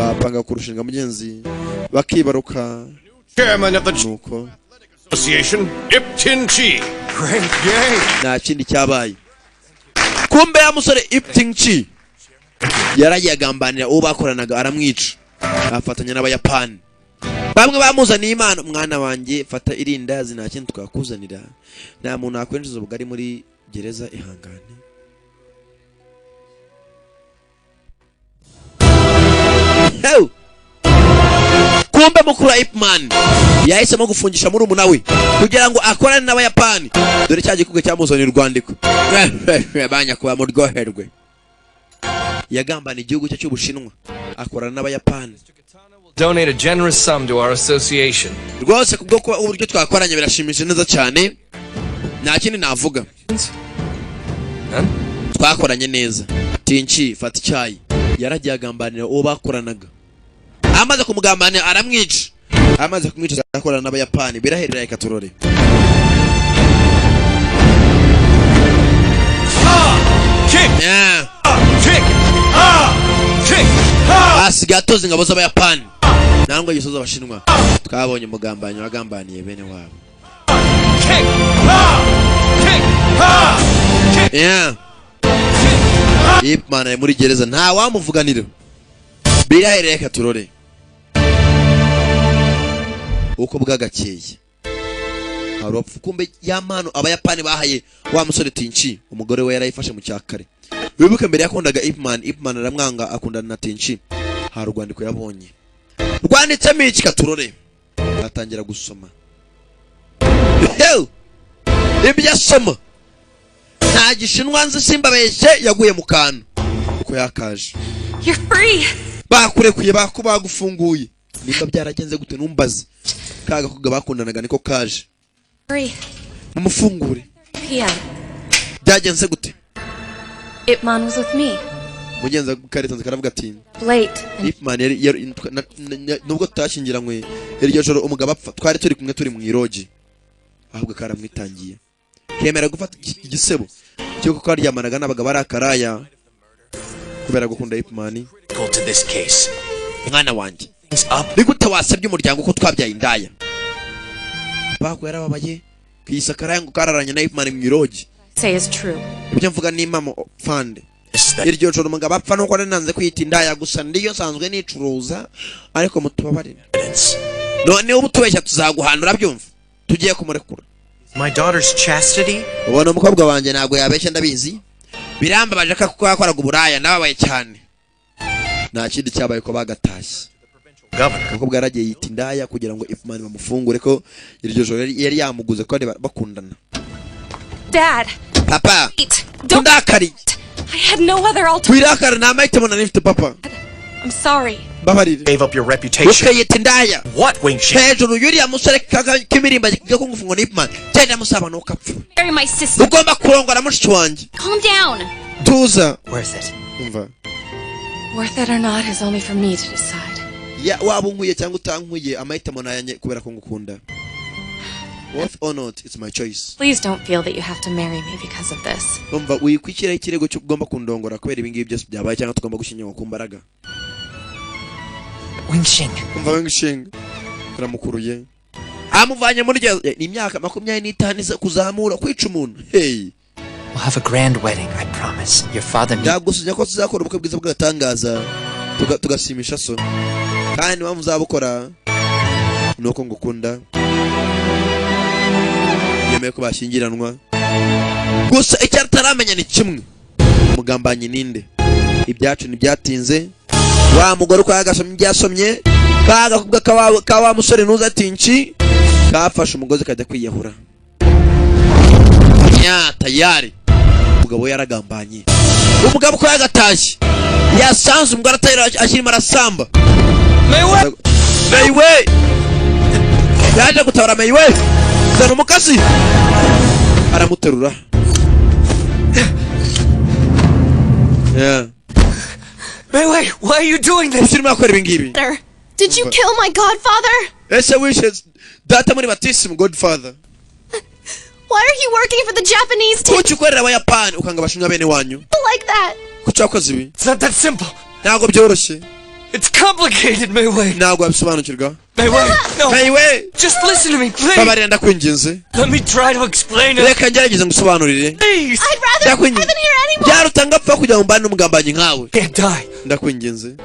bapanga kurushinga mugenzi bakibaruka. Chairman of the Association, Iptinchi. Great game. Nta kindi cyabaye. Kumbe ya musore Iptinchi yarayagambanira uwo bakoranaga aramwica. Afatanya n'abayapani. Bamwe bamuzaniye impano. Mwana wanjye fata irindazi nta kintu twakuzanira. Nta muntu akwinjiza ubugari muri gereza ihangane. Hey! Kumbe mukuru wa Ip Man yahisemo gufungisha murumuna we kugira ngo akorane n'abayapani. Dore cya gikuge cyamuzanira urwandiko. Banya kuba mu rwoherwe. Yagambana igihugu cye cy'Ubushinwa akorana n'abayapani. Donate a generous sum to our association. Rwose kubwo ko uburyo twakoranye birashimishije neza cyane. Nta kindi navuga. Twakoranye neza. Tinchi fata icyayi. Yaragiye agambanira uwo bakoranaga. Amaze kumugambanira aramwica. Amaze kumwica akorana n'abayapani. Biraherera ikaturore. Kick! Yeah. Kick! Kick! Asigatoza ingabo z'abayapani. Nangwa gisoza abashinwa. Twabonye umugambanyi wagambaniye bene wabo. Kick! Kick! Yeah. Ip Man ari muri gereza nta wamuvuganira. Birahereye ikaturore. Uko bwagakeye. Haropfu kumbe yamano abayapani bahaye wa musore Tinchi umugore we yarayifashe mu cyakare. Wibuke mbere yakundaga Ip Man aramwanga akundana na Tinchi. Harugwandiko yabonye. Rwanditsemo iki katurore. Atangira gusoma. Ibyo asoma. Nta gishinwa nzi simbabeshye yaguye mu kantu. Uko yakaje. You're free. Bakurekuye bagufunguye. Nimba byaragenze gute numbaze. Kaga kuga bakundanaga niko kaje. Free. Mumufungure. PM. Byagenze gute? Ip Man was with me. Mugenza karetanze karavuga ati Late. Ip Man nubwo tutashingiranywe iryo joro umugabo apfa twari turi kumwe turi mu iroji. Ahubwo karamwitangiye. Kemera gufata igisebo cyo ko karyamanaga n'abagabo barakaraya kubera gukunda Ip Man. Go to this case. Mwana wanjye. Bigute wasabye umuryango ko twabyaye indaya. Bako yarababaye kwisakara ngo kararanye na Ip Man mu iroji. Say is true. Ibyo mvuga ni mama fande. Iryo joro umugabo apfa nuko nanze kwita indaya gusa ndiyo sanzwe nicuruza ariko mutubabarira. None ubu tubeshya tuzaguhanura byumva. Tugiye kumurekura. My daughter's chastity? Ubona umukobwa wanjye ntago yabeshya ndabizi. Birambabaje ko kwakoraga uburaya nababaye cyane. Nta kindi cyabaye ko bagatashye. Umukobwa yaragiye yita indaya kugira ngo Ip Man bamufungure ko iryo joro yari yamuguze ko bakundana. Dad. Papa. Ndakari. I had no other alternative. Wirakara na mahitamo na nifite papa. I'm sorry. Babarire. Gave up your reputation. Ukayita indaya. What, Wing Chun? Hejuru yuriya musore kimirimba kiga ko ngufungo ni Ip Man. Cyenda musaba no kapfu. Marry my sister. Ugomba kurongora mushiki wanjye. Calm down. Tuza. Worth it. Umva. Worth it or not is only for me to decide. Ya waba unkuye cyangwa utankuye amahitamo nayanye kubera ko ngukunda. Worth or not, it's my choice. Please don't feel that you have to marry me because of this. Umva wikwikira ikirego cyo ugomba kundongora kubera ibingibi byose byabaye cyangwa tugomba gushinywa ku mbaraga. Wingshing. Umva Wingshing. Turamukuruye. Amuvanye muri ni imyaka 25 kuzamura kwica umuntu. Hey. We'll have a grand wedding, I promise. Your father needs... Ndagusunya ko tuzakora ubukwe bwiza bw'agatangaza. Tugasimisha so. Kandi muzabukora nuko ngukunda. Yemeye ko bashyingiranwa. Gusa icyo ataramenya ni kimwe. Umugambanyi ninde? Ibyacu ntibyatinze. Wa mugore ko yagasomye byasomye. Kaga kubwa kawa musore nuza Tinchi. Kafashe umugozi kajya kwiyahura. Ya tayari. Umugabo yaragambanye. Umugabo ko yagatashye. Yasanze umugore atayira akirimo arasamba. Maywe. Yaje gutabara Maywe. Zana umukasi. Aramuterura. Yeah. Maywe, why are you doing this? Did you kill my godfather? Ese wishes data muri batisimu godfather. Why are you working for the Japanese team? Kuki ukorera abayapani ukanga abashinwa bene wanyu? Like that. Kuki wakoze ibi? It's not that simple. Ntabwo byoroshye. It's complicated, Mayway. Ntabwo wabisobanukirwa. Mayway, no. Mayway. Just listen to me, please. Babarira ndakwinginze. Let me try to explain it. Reka ngerageze ngusobanurire. Please. I'd rather live in here anymore. Byarutanga pfa kugira ngo mbane n'umugambanyi nkawe. Can't die. Ndakwinginze.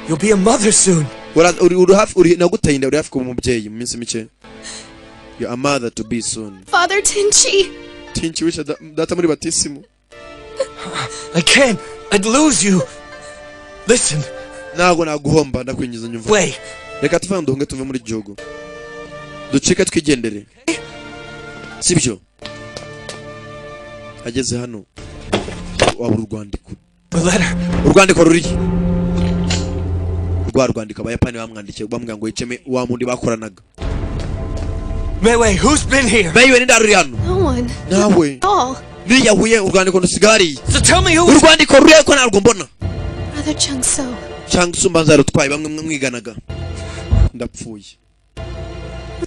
You'll be a mother soon. Uri hafi uri nagutayinda uri hafi kuba umubyeyi mu minsi mike. You're a mother to be soon. Father Tinchi. Tinchi wisha data muri batisimu. I can't. I'd lose you. Listen. Ntabwo naguhomba ndakwinjiza nyumva. Wait. Reka tuve ndonge tuve muri gihugu. Ducike twigendere. Sibyo. Ageze hano. Wabura urwandiko. Urwandiko ruri. Rwandiko abayapani bamwandikiye bamubwira ngo yiceme wa mundi bakoranaga. Mayway, who's been here? Mayway ni ndaruri hano. No one. Nawe. All. Niyahuye urwandiko ndusigari. So tell me who. Urwandiko ruri ko ntabwo mbona. Brother Changso. Changso mbanza rutwaye bamwe mwiganaga. Ndapfuye.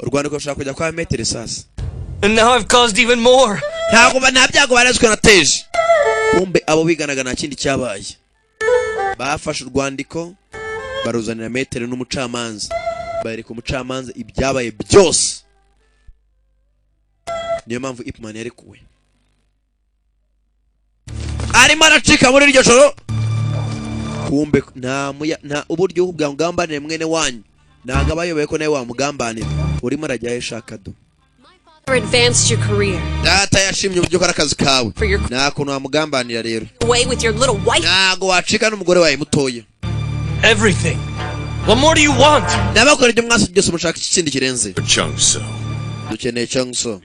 Urwandiko rushaka kujya kwa metere sasa. And now I've caused even more. Nta byago barazwe nateje. Kumbe abo biganaga nta kindi cyabaye. Bafashe urwandiko baruzanira metere n'umucamanza. Bareka umucamanza ibyabaye byose. Niyo mpamvu Ipman yarekuwe. Arimo aracika muri iryo joro. Kumbe nta uburyo bwa mugambanire mwene wanyu. Ntago abayoboye ko nawe wamugambanira. Urimo arajya yeshaka do. Advanced your career. Data yashimye uburyo kora akazi kawe. Nta kuntu wamugambanira rero. Away with your little wife. Ntago wacika n'umugore wawe mutoya. Everything. What more do you want? Nabakora ibyo mwasi byose mushaka ikindi kirenze. Changso. Dukeneye Changso.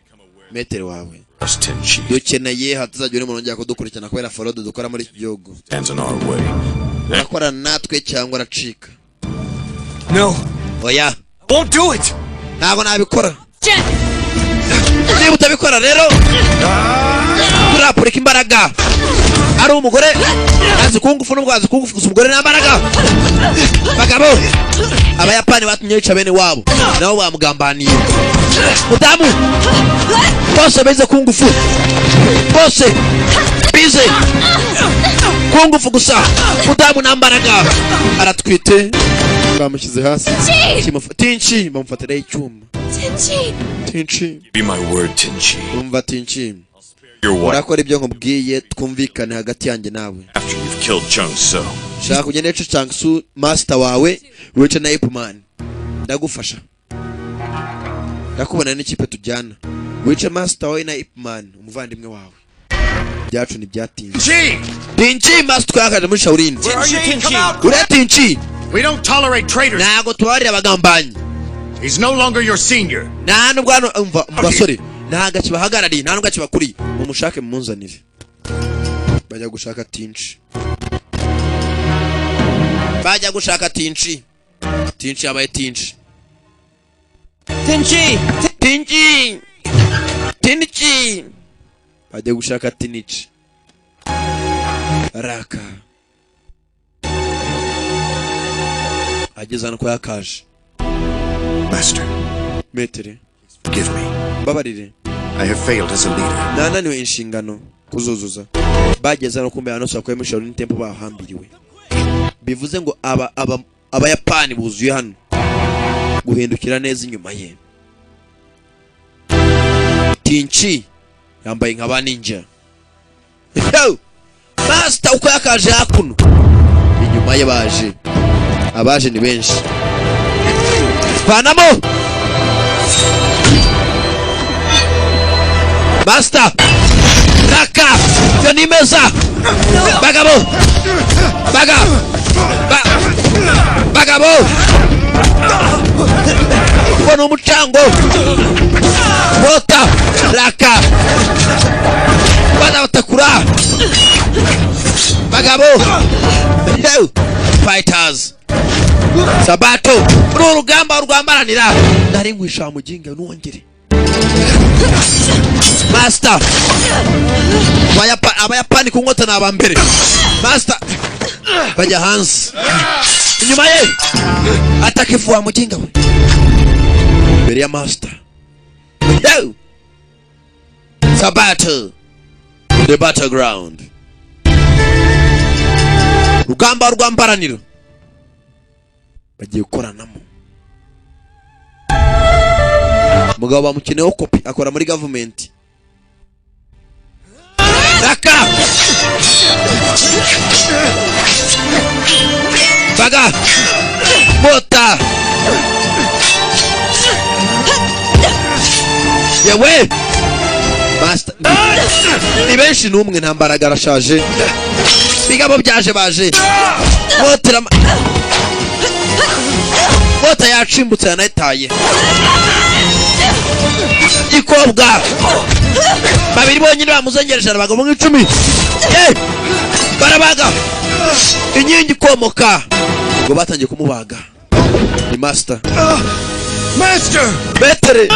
Metere wawe. Tenchi. Dukeneye hatazajya uri umuntu njya kudukurikirana kubera forode dukora muri iki gihugu. Stands on our way. Nakora natwe cyangwa aracika. No. Oya. Won't do it. Ntago nabikora. Niba utabikora rero turapurika imbaraga. Ari umugore azi kungufu n'ubwo azi kungufu gusa umugore n'ambaraga. Bagabo abayapani batumye yica bene wabo nabo bamugambaniye. Mudamu bose beze kungufu. Bose bize kungufu gusa. Mudamu n'ambaraga aratwite. Bamushyize hasi. Tinchi bamufatira icyuma. Tinchi. Be my word, Tinchi. Umva Tinchi. Your wife. Urakora ibyo nkubwiye twumvikane hagati yanjye nawe. After you've killed Changso. Shaka kugenda echo Changso master wawe wice na Ipman. Ndagufasha. Ndakubona n'ikipe tujyana. Wice master wawe na Ipman umuvandimwe wawe. Byacu ni byatinze. Tinchi master twakaje muri Shaolin. Ure Tinchi. We don't tolerate traitors. Nago twarira abagambanyi. He's no longer your senior. Nta nubwo hano umva basore ntaga kibahagarariye nta nubwo kibakuri mumushake mumunzanire. Bajya gushaka Tinchi. Bajya gushaka Tinchi. Tinchi abaye Tinchi. Tinchi! Tinchi! Tinchi! Bajya gushaka Tinchi. Raka. Ageze hano ko yakaje. Master. Metere. Forgive me. Babarire. I have failed as a leader. Nananiwe inshingano kuzuzuza. Bageze hano kumbe hano sakwe mu Shaolin Temple bahambiriwe. Bivuze ngo abayapani buzuye hano. Guhindukira neza inyuma ye. Tinchi yambaye nk'aba ninja. Master uko yakaje hakuno. Inyuma ye baje. Abaje ni benshi. Panamo. Master. Raka. Yoni meza. Bagabo. Bagabo. Kono muchango. Bota. Raka. Bada watakura. Bagabo. Yo. Fighters. Sabato. Urugamba urwambaranira. Ndari ngwisha mujinga nuwongere. Master. Abayapani kunkota naba mbere. Master. Bajya hanze. Inyuma ye. Atakifuwa mujinga we. Mbere ya Master. Yo. Sabato. The battleground. Rugamba rwambaraniro. bagiye gukoranamo. Umugabo bamukeneyeho kopi akora muri government. Raka baga mota yewe master ni benshi n'umwe ntambaraga arashaje bigabo byaje baje mota yacimbutse yanayitaye ikobwa babiri bonyine bamuzengereje abagabo mu 10 barabaga inkingi komoka ngo batangiye kumubaga. Ni master betere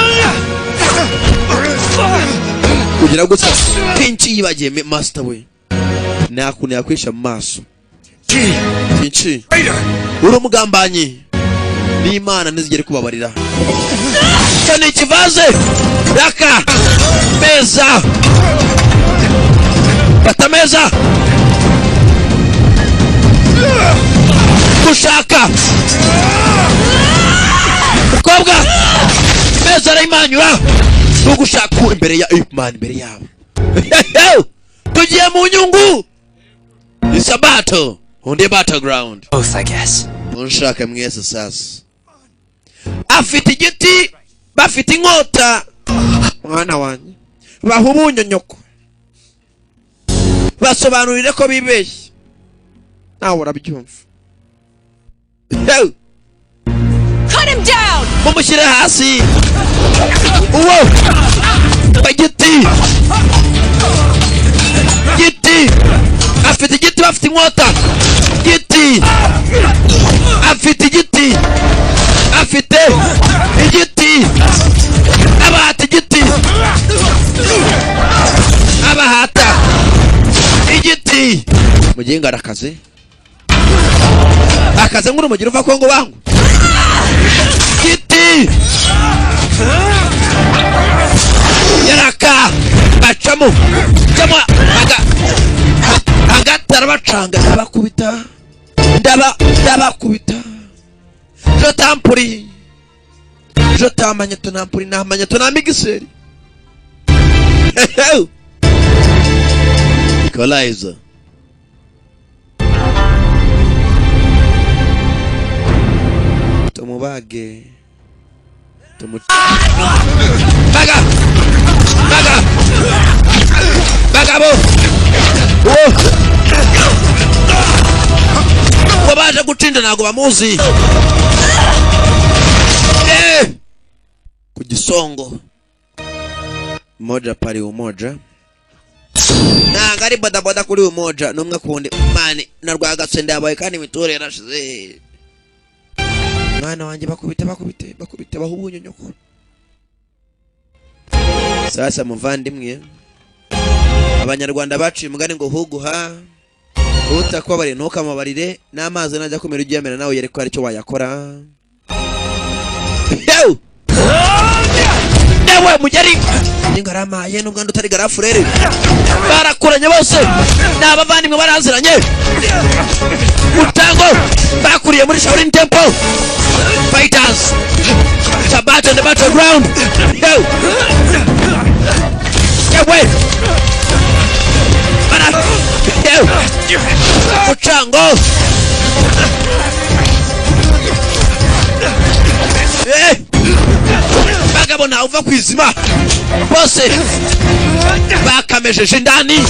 kugira gutya pinchi yibagiye master we nakune yakwisha mu maso pinchi uri umugambanyi n'Imana ntizigere kubabarira cyane kivaze raka meza batameza kushaka ukobwa meza arayimanyura nugushaka imbere ya Imana imbere yabo tugiye mu nyungu isabato on the battleground both I guess unshaka mwese sasa afite igiti bafite inkota mwana wanjye bahubunyonyoko basobanurire ko bibeshye nawe urabyumva. Cut him down. Mumushyire hasi uwo bagiti giti afite igiti bafite inkota giti afite igiti afite igiti abahata igiti abahata igiti mugenga arakaze nk'urumugiro uva Kongo bangu giti yaraka bacamo agatara bacanga ndabakubita jo tamanya tunampuri namanya tunamigiseri Equalizer tumubage bagabo ngo baje gutinda nago bamuzi ku gisongo moja pali umoja nangari bodaboda kuri umoja numwe kundi mani narwagatse ndabaye kandi mitore yarashize mwana wanjye bakubite bahubunyonyoko. Sasa muvandimwe abanyarwanda baciye umugani ngo huguha utakobare ntukamabarire n'amazi najya kumera ugiyemera nawe yereko ari cyo wayakora. Ewe mugeri ningaramaye n'ubwo ndutari garafurere barakuranye bose n'abavandimwe baraziranye mutango bakuriye muri Shaolin Temple fighters Sabat on the battleground. Ewe mutango bagabo nawe uva kwizima bose bakamejeje ndani.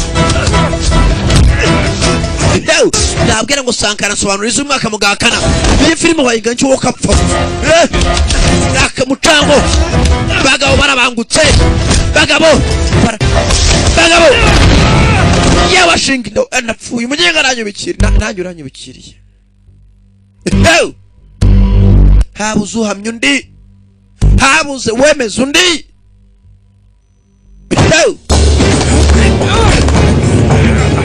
Nabwira ngo Sankara sobanuriza umwaka mugakana iyi filime wayiganci wo kapfa mutango bagabo barabangutse bagabo yabashingindo anapfuye mugenga aranyubikira nanjye uranyubikiriye habuze uhamya undi habuze wemeza undi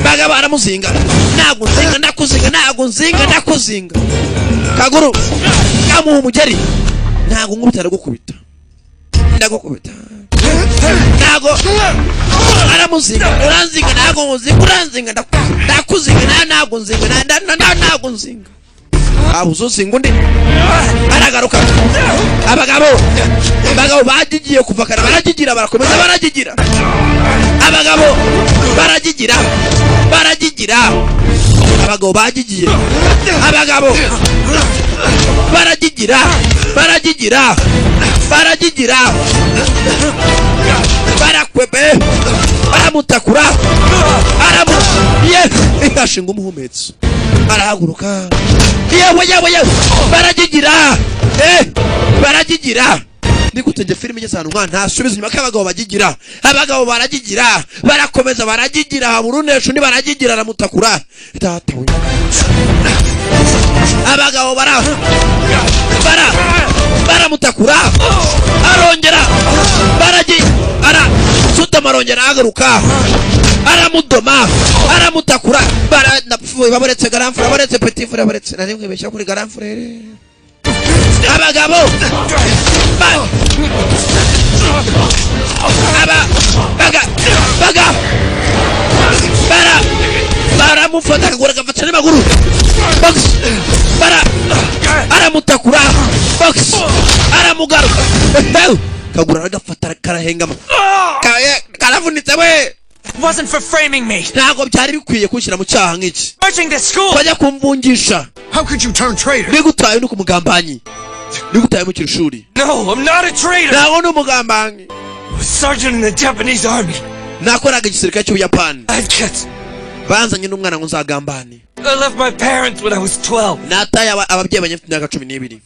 bagabo aramuzinga naguzinga kaguru kamuha umugeri ntago nkubitara gukubita ndagukubita ntago aramuzinga uranzinga ntago muzinga uranzinga ndakuzinga ntago nzinga ntago nzinga abuzuzinga undi aragaruka abagabo bagigiye kuva kare baragigira barakomeza baragigira abagabo baragigira abagabo bagigiye abagabo baragigira barakwebe baramutakura ikashinga umuhumetso arahaguruka yewe baragigira nigutenge filime igeze ahantu mwana ntasubiza inyuma k'abagabo bagigira abagabo baragigira barakomeza baragigira haburunesho ni baragigira aramutakura datawe abagabo baramutakura arongera sutama arongera agaruka aramudoma aramutakura baranapfuye baboretse garamfure baboretse petit frère baboretse nari mwibeshya kuri garamfure abagabo baramufata akagura agafata n'amaguru aramutakura aramugaruka kagura agafata karahengama karavunitse we. Wasn't for framing me. Ntago byari bikwiye kunshyira mu cyaha nk'iki. Marching to school. Bajya kumvungisha. How could you turn traitor? Nigutaye no kumugambanyi. Nigutaye mu kirishuri. No, I'm not a traitor. Ntago ni umugambanyi. I was sergeant in the Japanese army. Nakoraga igisirikare cy'Ubuyapani. Kids. Banzanye n'umwana ngo nzagambane. I left my parents when I was 12. Nataye ababyeyi banyafite imyaka 12.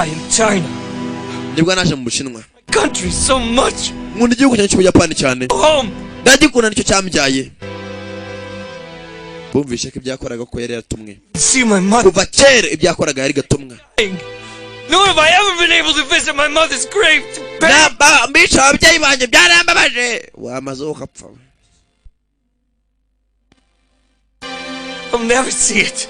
In China. Nibwo naje mu Bushinwa. Country so much. Nkunda igihugu cyanjye cy'Ubuyapani cyane. Home. Ndagikunda nicyo cyambyaye. Bumvishe ko ibyakoraga ko yari yatumwe. Kuva kera ibyakoraga yari gatumwa. Nor have I ever been able to visit my mother's grave. Mbisha ababyeyi banjye byarambabaje. Wamaze ukapfa. I'll never see it.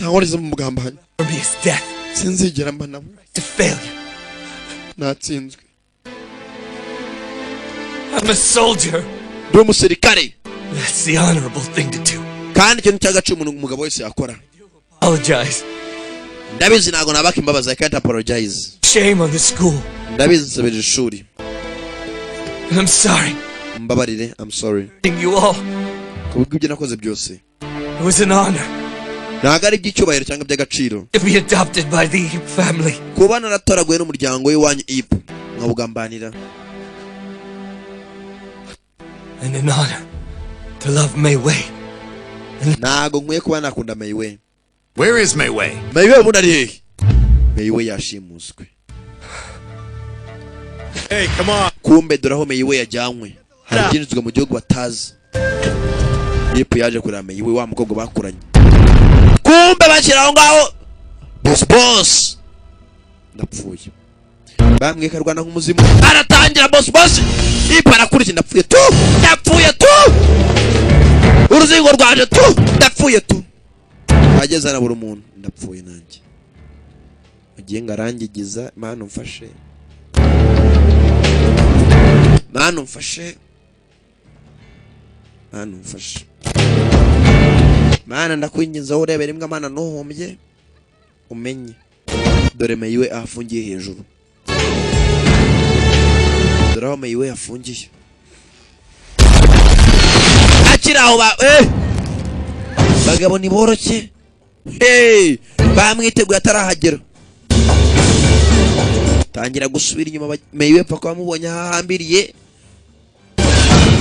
Ntawarize mu mugambanyi. For me is death. Sinzigera mba nabo. It's a failure. Natsinzwe. I'm a soldier. Ndi umusirikare. That's the honorable thing to do. Kandi ikintu cy'agaciro umugabo wese yakora. Apologize. Ndabizi ntago nabaka imbabazi. I can't apologize. Shame on the school. Ndabizi nsabira ishuri. And I'm sorry. Mbabarire, I'm sorry. Thank you all. Kubw'ibyo nakoze byose. It was an honor. Ntago ari iby'icyubahiro cyangwa by'agaciro. To be adopted by the Ip family. Kuba naratoraguye n'umuryango w'iwanyu Ip. Nkabugambanira. And an honor to love Mei Wei. Ntago nkwiye kuba nakunda Mei Wei. Where is Mei Wei? Mei Wei ubundi ari hehe? Mei Wei yashimuswe. Hey, come on. Kumbe dore aho Mei Wei yajyanywe. Hari byinjizwa mu gihugu batazi. Ip yaje kureba Mei Wei wa mukobwa bakuranye. Kumbe bashyira aho ngaho. Boss. Ndapfuye. Bambwiye karwana nk'umuzimu. Aratangira boss. Ip arakurikira ndapfuye tu. Uruzingo rwaje tu. Ndapfuye tu. Bageze na buri muntu. Ndapfuye nanjye. Ugiye ngarangigiza Mana umfashe. Mana ndakwinginze aho urebera imbwa Mana ntuhombye. Umenye. Dore Mei Wei afungiye hejuru. Dore aho Mei Wei afungiye. Akiraho bagabo ni boroke. Bamwiteguye atarahagera. Tangira gusubira inyuma Mei Wei paka bamubonye hahambiriye.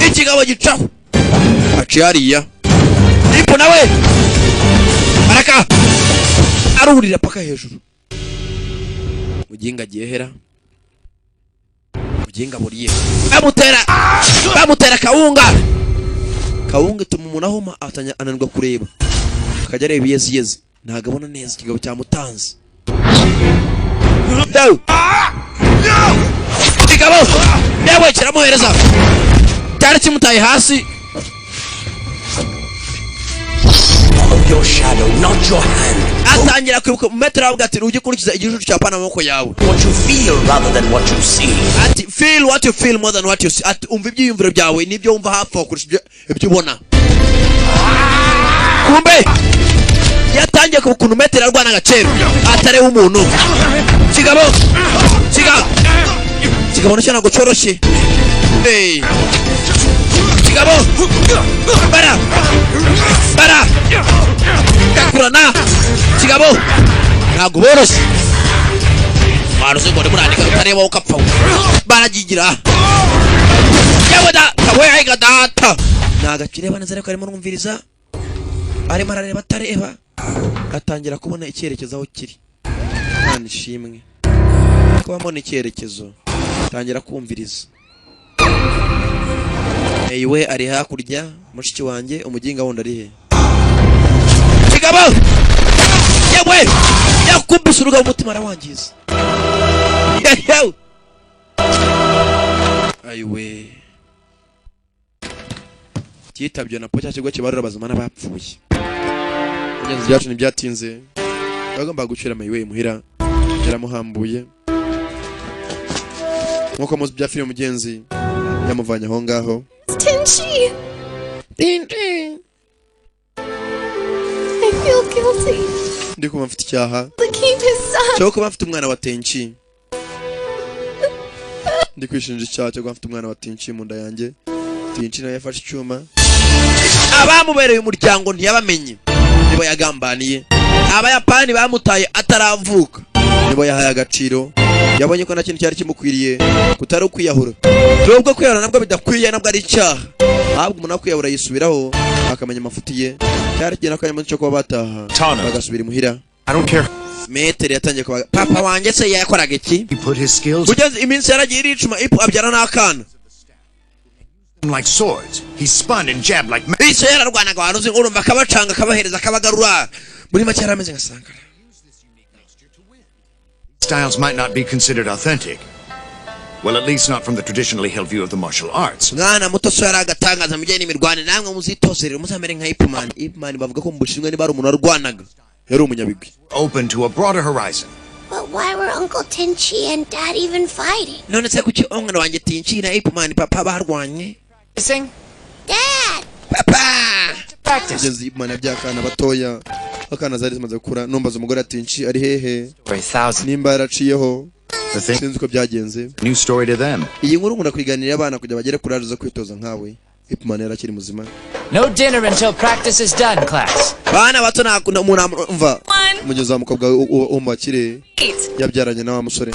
Ikigabo gicaho. Aciyariya. Ipo nawe. Araka. Arurira paka hejuru. Muginga gihera. Muginga buriye. Bamutera kawunga. Kawunga tuma umuntu ahoma ananirwa kureba. Akajya areba yezi. Ntago abona neza ikigabo cyamutanze. Ikigabo yewe kiramuhereza. Cyari kimutaye hasi. Your shadow, not your hand. Atangira kwibuka metero avuga ati ujye kurikiza igicucu cya pana amaboko yawe. What you feel rather than what you see. Ati feel what you feel more than what you see. Ati umva ibyiyumviro byawe nibyo wumva hafi kurusha ibyo ubona. Kumbe yatangiye ku kuntu metero arwana agaciro atare umuntu kigabo nashana gucoroshe kigabo bara kakurana kigabo ntago borose barose ngo murandika utareba ukapfa baragigira yabada kawe data nagakireba neza ariko arimo numviriza arimo arareba atareba atangira kubona icyerekezo aho kiri kandi shimwe kuba mbona icyerekezo tangira kumviriza we ari hakurya mushiki wanjye umuginga wundi ari he kigabo yewe yakubise uruga umutima arawangiza ayiwe cyitabyo na pocha kigo kibarura bazima n'abapfuye ingenzi byacu ntibyatinze bagomba gucira mayiwe muhira yaramuhambuye nkuko muzi bya filime mugenzi yamuvanye aho ngaho Tenchi. I feel guilty. Ndi kuba mfite icyaha To keep his son. cyo kuba mfite umwana wa Tenchi. Ndi kwishinja icyaha cyo kuba mfite umwana wa Tenchi mu nda yanjye. Tenchi nawe yafashe icyuma. Abamubereye umuryango ntiyabamenye. Nibo yagambaniye. Abayapani bamutaye ataravuka. Nibo yahaye agaciro. Yabonye ko nta kintu cyari kimukwiriye kutari ukwiyahura. Nubwo kwiyahura nabwo bidakwiye nabwo ari icyaha. Ahubwo umuntu akwiyahura yisubiraho akamenya amafuti ye. Cyari kintu akanyamunsi cyo kuba bataha bagasubira imuhira. I don't care. Metere yatangiye kuba papa wanjye se yakoraga iki? He put his skills Ugeze iminsi yaragiye iricuma ipo abyara n'akana. like swords. He spun and jabbed like Ise yararwanaga waruzi urumva akabacanga akabahereza akabagarura. Muri make yarameze nka Sankara. styles might not be considered authentic. Well, at least not from the traditionally held view of the martial arts. Mwana muto so yaragatangaza mujye n'imirwane namwe muzitosere muzamere nka Ipman. Ipman bavuga ko mubushimwe ni bari umuntu arwanaga. Yari umunyabigwi. Open to a broader horizon. But why were Uncle Tenchi and Dad even fighting? None se kuki omwana wanjye Tenchi na Ipman papa barwanye? Sing. Dad! Papa! Practice. Ugeze Ipman yabyakana batoya. Akana zari zimaze gukura numbaza umugore Tenchi ari hehe? Nimba yaraciyeho. Sinzi ko byagenze. New story to them. Iyi nkuru ngunda kwiganirira abana kujya bagere kuri zo kwitoza nkawe. Ipman yarakiri muzima. No dinner until practice is done, class. Bana bato nakunda umuntu amva. Mugeza umukobwa umbakire yabyaranye na wa musore.